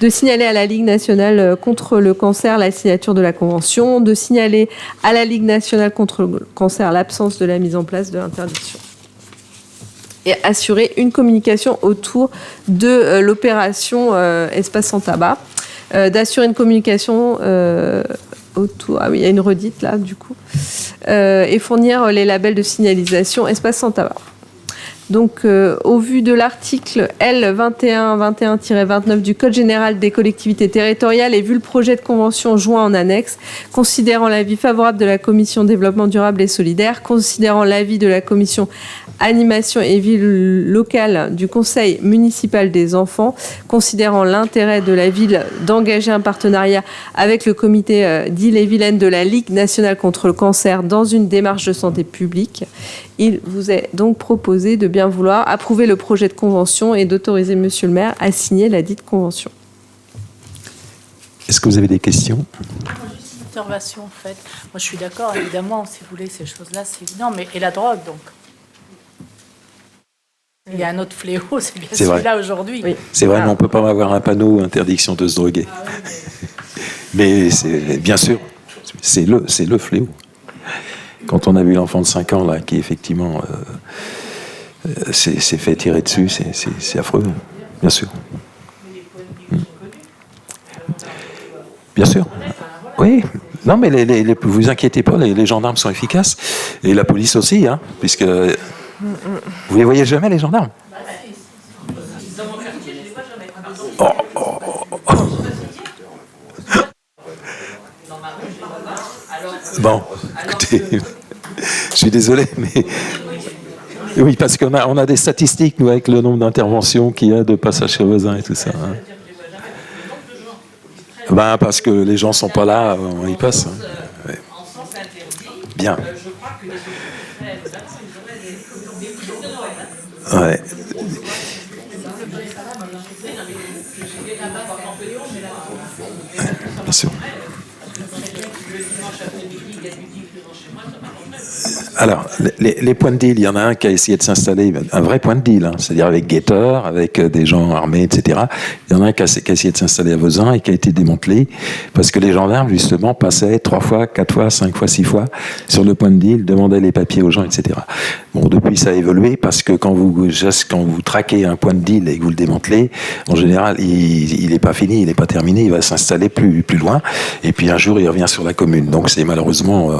De signaler à la Ligue nationale contre le cancer la signature de la convention. De signaler à la Ligue nationale contre le cancer l'absence de la mise en place de l'interdiction. Et assurer une communication autour de l'opération espace sans tabac. D'assurer une communication autour... Ah oui, il y a une redite là, du coup. Et fournir les labels de signalisation espace sans tabac. Donc, au vu de l'article L2121-29 du Code général des collectivités territoriales et vu le projet de convention joint en annexe, considérant l'avis favorable de la Commission développement durable et solidaire, considérant l'avis de la Commission animation et vie locale du Conseil municipal des enfants, considérant l'intérêt de la ville d'engager un partenariat avec le comité d'Ille-et-Vilaine de la Ligue nationale contre le cancer dans une démarche de santé publique, il vous est donc proposé de bien bien vouloir approuver le projet de convention et d'autoriser Monsieur le maire à signer la dite convention. Est-ce que vous avez des questions? Juste une observation, en fait. Moi, je suis d'accord, évidemment, si vous voulez, ces choses-là, c'est évident. Mais et la drogue, donc? Il y a un autre fléau, c'est bien celui-là aujourd'hui. Oui. C'est vrai, mais on ne peut pas avoir un panneau interdiction de se droguer. Mais c'est, bien sûr, c'est le fléau. Quand on a vu l'enfant de 5 ans, là, qui effectivement s'est fait tirer dessus, c'est affreux, bien sûr. Bien sûr. Oui. Non, mais vous inquiétez pas, les gendarmes sont efficaces. Et la police aussi, hein, puisque... Vous les voyez jamais, les gendarmes? Oh, oh, oh. Bon, écoutez, je suis désolé, mais... Oui, parce qu'on a des statistiques, nous, avec le nombre d'interventions qu'il y a de passages chez voisins et tout ça. Hein. Ben, parce que les gens sont pas là, on y passe. Hein. Ouais. Bien. Ouais. Bien sûr. Alors, les points de deal, il y en a un qui a essayé de s'installer, un vrai point de deal, hein, c'est-à-dire avec guetteurs, avec des gens armés, etc. Il y en a un qui a essayé de s'installer à Vezin et qui a été démantelé parce que les gendarmes, justement, passaient 3 fois, 4 fois, 5 fois, 6 fois sur le point de deal, demandaient les papiers aux gens, etc. Bon, depuis, ça a évolué parce que quand vous traquez un point de deal et que vous le démantelez, en général, il n'est pas fini, il n'est pas terminé, il va s'installer plus loin. Et puis un jour, il revient sur la commune. Donc c'est malheureusement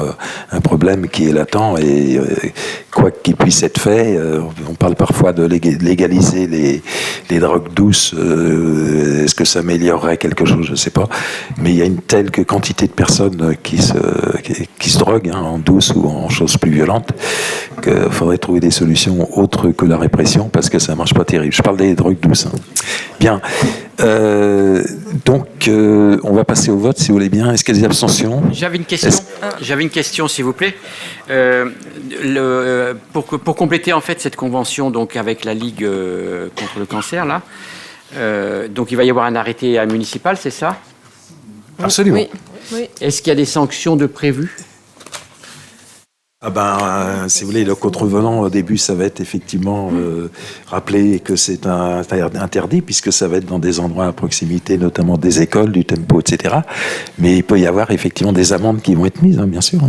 un problème qui est latent et quoi qu'il puisse être fait, on parle parfois de légaliser les drogues douces. Est-ce que ça améliorerait quelque chose? Je ne sais pas. Mais il y a une telle quantité de personnes qui se droguent, hein, en douce ou en choses plus violentes, qu'il faudrait trouver des solutions autres que la répression parce que ça ne marche pas terrible. Je parle des drogues douces. Hein. Bien. Donc, on va passer au vote, si vous voulez bien. Est-ce qu'il y a des abstentions? J'avais une question, s'il vous plaît. Pour compléter en fait cette convention donc avec la Ligue contre le cancer, là, donc il va y avoir un arrêté municipal, c'est ça? Absolument. Oui. Oui. Est-ce qu'il y a des sanctions de prévues? Ah ben, si vous voulez, le contrevenant, au début, ça va être effectivement rappelé que c'est interdit, puisque ça va être dans des endroits à proximité, notamment des écoles, du tempo, etc. Mais il peut y avoir effectivement des amendes qui vont être mises, hein, bien sûr.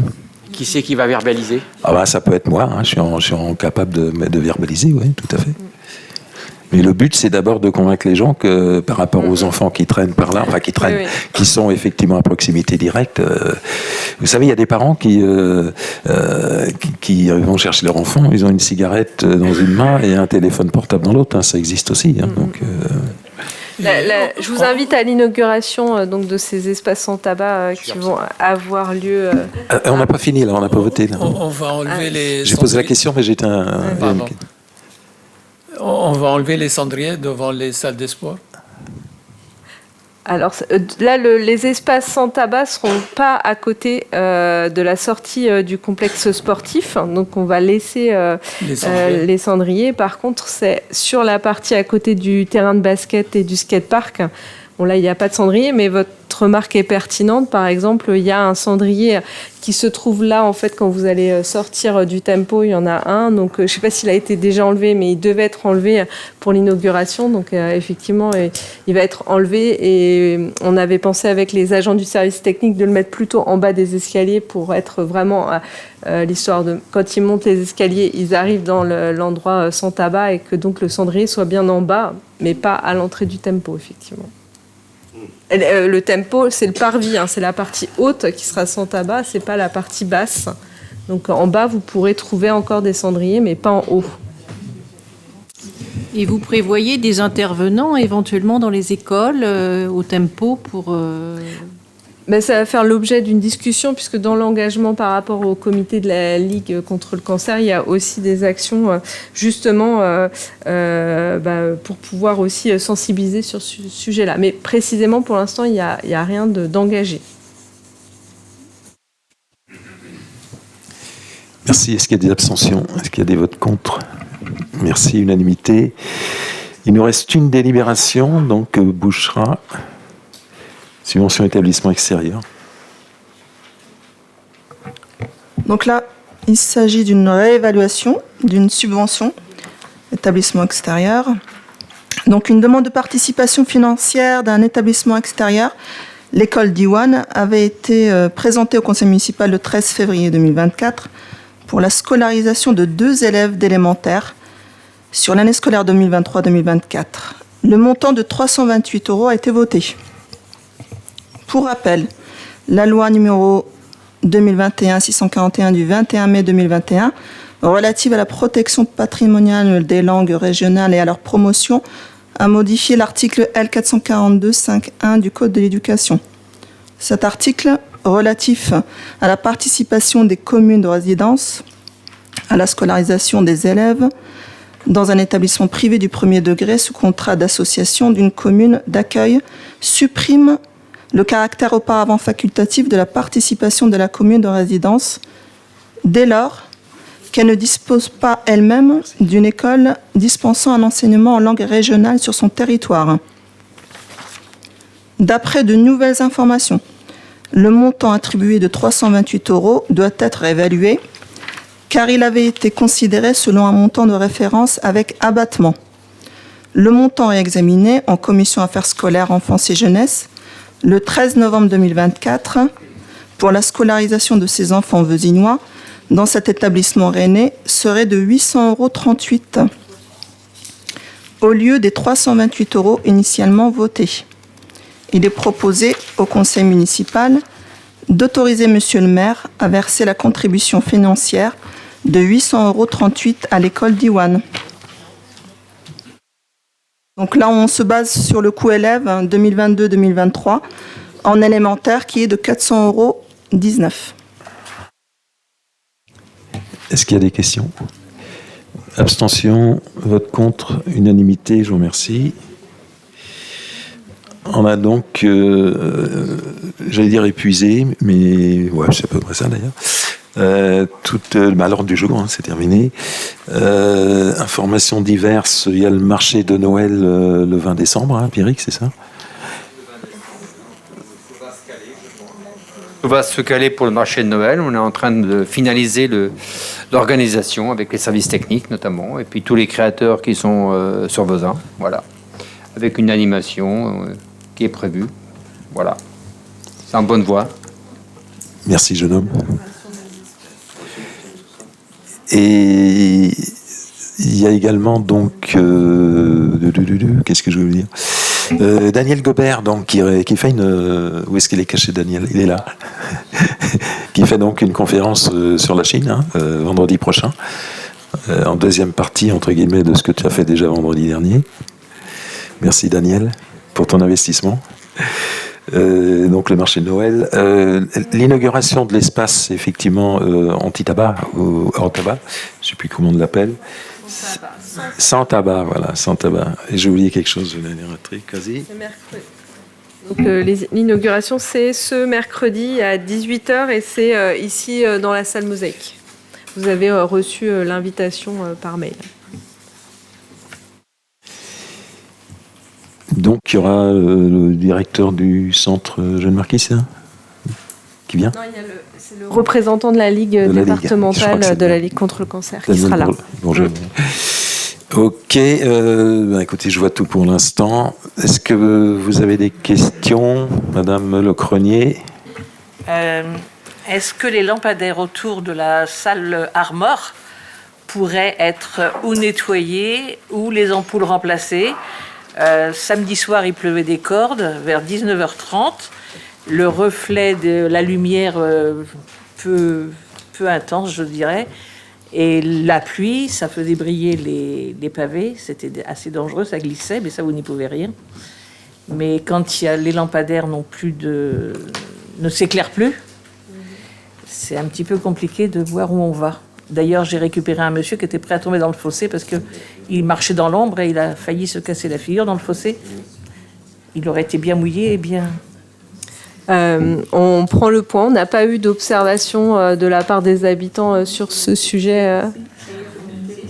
Qui c'est qui va verbaliser? Ah ben, ça peut être moi, hein, je suis capable de verbaliser, oui, tout à fait. Mais le but, c'est d'abord de convaincre les gens que par rapport aux enfants qui traînent par là, enfin qui sont effectivement à proximité directe, vous savez, il y a des parents qui vont chercher leur enfant, ils ont une cigarette dans une main et un téléphone portable dans l'autre, hein, ça existe aussi. Hein, donc, je vous invite à l'inauguration donc de ces espaces sans tabac qui vont avoir lieu. On n'a pas fini là, on n'a pas voté. Là. On va enlever les. J'ai posé la question, mais j'étais Pardon. On va enlever les cendriers devant les salles de sport. Alors là, les espaces sans tabac ne seront pas à côté de la sortie du complexe sportif. Donc on va laisser les cendriers. Par contre, c'est sur la partie à côté du terrain de basket et du skatepark. Bon, là, il n'y a pas de cendrier, mais votre remarque est pertinente. Par exemple, il y a un cendrier qui se trouve là, en fait, quand vous allez sortir du tempo, il y en a un. Donc, je ne sais pas s'il a été déjà enlevé, mais il devait être enlevé pour l'inauguration. Donc, effectivement, il va être enlevé. Et on avait pensé avec les agents du service technique de le mettre plutôt en bas des escaliers pour être vraiment l'histoire de... Quand ils montent les escaliers, ils arrivent dans l'endroit sans tabac et que donc le cendrier soit bien en bas, mais pas à l'entrée du tempo, effectivement. Le tempo, c'est le parvis, hein, c'est la partie haute qui sera sans tabac, c'est pas la partie basse. Donc en bas, vous pourrez trouver encore des cendriers, mais pas en haut. Et vous prévoyez des intervenants éventuellement dans les écoles au tempo pour... Ben, ça va faire l'objet d'une discussion, puisque dans l'engagement par rapport au comité de la Ligue contre le cancer, il y a aussi des actions justement pour pouvoir aussi sensibiliser sur ce sujet-là. Mais précisément, pour l'instant, il n'y a rien d'engagé. Merci. Est-ce qu'il y a des abstentions? Est-ce qu'il y a des votes contre? Merci, unanimité. Il nous reste une délibération, donc Bouchera, subvention établissement extérieur. Donc là, il s'agit d'une réévaluation d'une subvention établissement extérieur. Donc une demande de participation financière d'un établissement extérieur, l'école d'Iwan, avait été présentée au conseil municipal le 13 février 2024 pour la scolarisation de 2 élèves d'élémentaire sur l'année scolaire 2023-2024. Le montant de 328 € a été voté. Pour rappel, la loi numéro 2021-641 du 21 mai 2021 relative à la protection patrimoniale des langues régionales et à leur promotion a modifié l'article L442-5.1 du Code de l'éducation. Cet article, relatif à la participation des communes de résidence à la scolarisation des élèves dans un établissement privé du premier degré sous contrat d'association d'une commune d'accueil, supprime le caractère auparavant facultatif de la participation de la commune de résidence dès lors qu'elle ne dispose pas elle-même d'une école dispensant un enseignement en langue régionale sur son territoire. D'après de nouvelles informations, le montant attribué de 328 € doit être évalué car il avait été considéré selon un montant de référence avec abattement. Le montant est examiné en commission affaires scolaires, enfance et jeunesse le 13 novembre 2024 pour la scolarisation de ces enfants vezinois dans cet établissement rennais serait de 800,38 € au lieu des 328 € initialement votés. Il est proposé au conseil municipal d'autoriser monsieur le maire à verser la contribution financière de 800,38 € à l'école d'Iwan. Donc là, on se base sur le coût élève 2022-2023 en élémentaire qui est de 400,19 €. Est-ce qu'il y a des questions? Abstention, vote contre, unanimité, je vous remercie. On a donc, j'allais dire épuisé, mais ouais, c'est à peu près ça d'ailleurs. À l'ordre du jour, hein, c'est terminé. Informations diverses, il y a le marché de Noël le 20 décembre, hein, Pierrick, c'est ça? On va se caler pour le marché de Noël. On est en train de finaliser l'organisation avec les services techniques notamment, et puis tous les créateurs qui sont sur Vezin, voilà, avec une animation qui est prévue. Voilà, c'est en bonne voie. Merci, jeune homme. Et il y a également donc qu'est-ce que je veux dire, Daniel Gobert donc qui fait une où est-ce qu'il est caché, Daniel? Il est là. Qui fait donc une conférence sur la Chine, hein, vendredi prochain, en deuxième partie entre guillemets de ce que tu as fait déjà vendredi dernier. Merci Daniel pour ton investissement. Donc le marché de Noël, l'inauguration de l'espace effectivement anti-tabac ou hors tabac, je ne sais plus comment on l'appelle. Sans tabac, voilà, sans tabac. Et j'ai oublié quelque chose, je vais dire un truc, quasi. C'est mercredi. Donc l'inauguration c'est ce mercredi à 18h et c'est ici dans la salle Mosaïque. Vous avez reçu l'invitation par mail. Donc, il y aura le directeur du centre Jeanne Marquis, c'est ça, qui vient? Non, c'est le représentant de la Ligue départementale de la Ligue contre le cancer qui sera là. Bonjour. Ok, écoutez, je vois tout pour l'instant. Est-ce que vous avez des questions, Madame Lecrenier? Est-ce que les lampadaires autour de la salle Armor pourraient être ou nettoyés ou les ampoules remplacées? Samedi soir, il pleuvait des cordes vers 19h30. Le reflet de la lumière peu intense, je dirais. Et la pluie, ça faisait briller les pavés. C'était assez dangereux, ça glissait, mais ça, vous n'y pouvez rien. Mais quand les lampadaires ne s'éclairent plus, c'est un petit peu compliqué de voir où on va. D'ailleurs, j'ai récupéré un monsieur qui était prêt à tomber dans le fossé parce qu'il marchait dans l'ombre et il a failli se casser la figure dans le fossé. Il aurait été bien mouillé et bien... On prend le point. On n'a pas eu d'observation de la part des habitants sur ce sujet.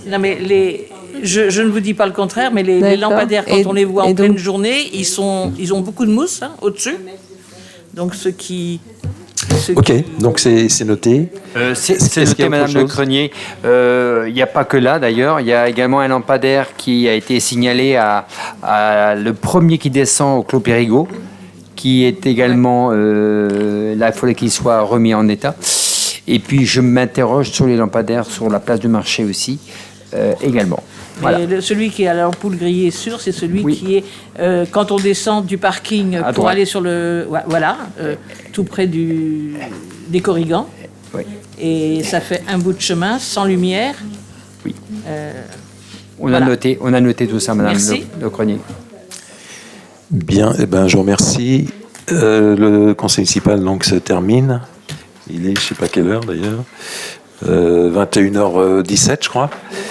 Non, mais Je ne vous dis pas le contraire, mais les D'accord. lampadaires, quand Et- on les voit en et donc- pleine journée, ils ont beaucoup de mousse au-dessus. Donc Ok, donc c'est noté. C'est Est-ce qu'il y a noté, autre Madame Le chose Crenier. Il n'y a pas que là, d'ailleurs. Il y a également un lampadaire qui a été signalé à le premier qui descend au Clos Périgot, qui est également... là, il faudrait qu'il soit remis en état. Et puis, je m'interroge sur les lampadaires sur la place du marché aussi, également. Voilà. Mais celui qui a l'ampoule grillée sûre, c'est celui Oui. qui est quand on descend du parking À pour droite. aller sur le tout près des Corrigans. Oui. Et ça fait un bout de chemin sans lumière. Oui. On Voilà. a noté tout ça, Madame Merci. Le Crenier. Bien, eh ben, je vous remercie. Le conseil municipal donc se termine. Il est, je ne sais pas quelle heure d'ailleurs, 21h17, je crois.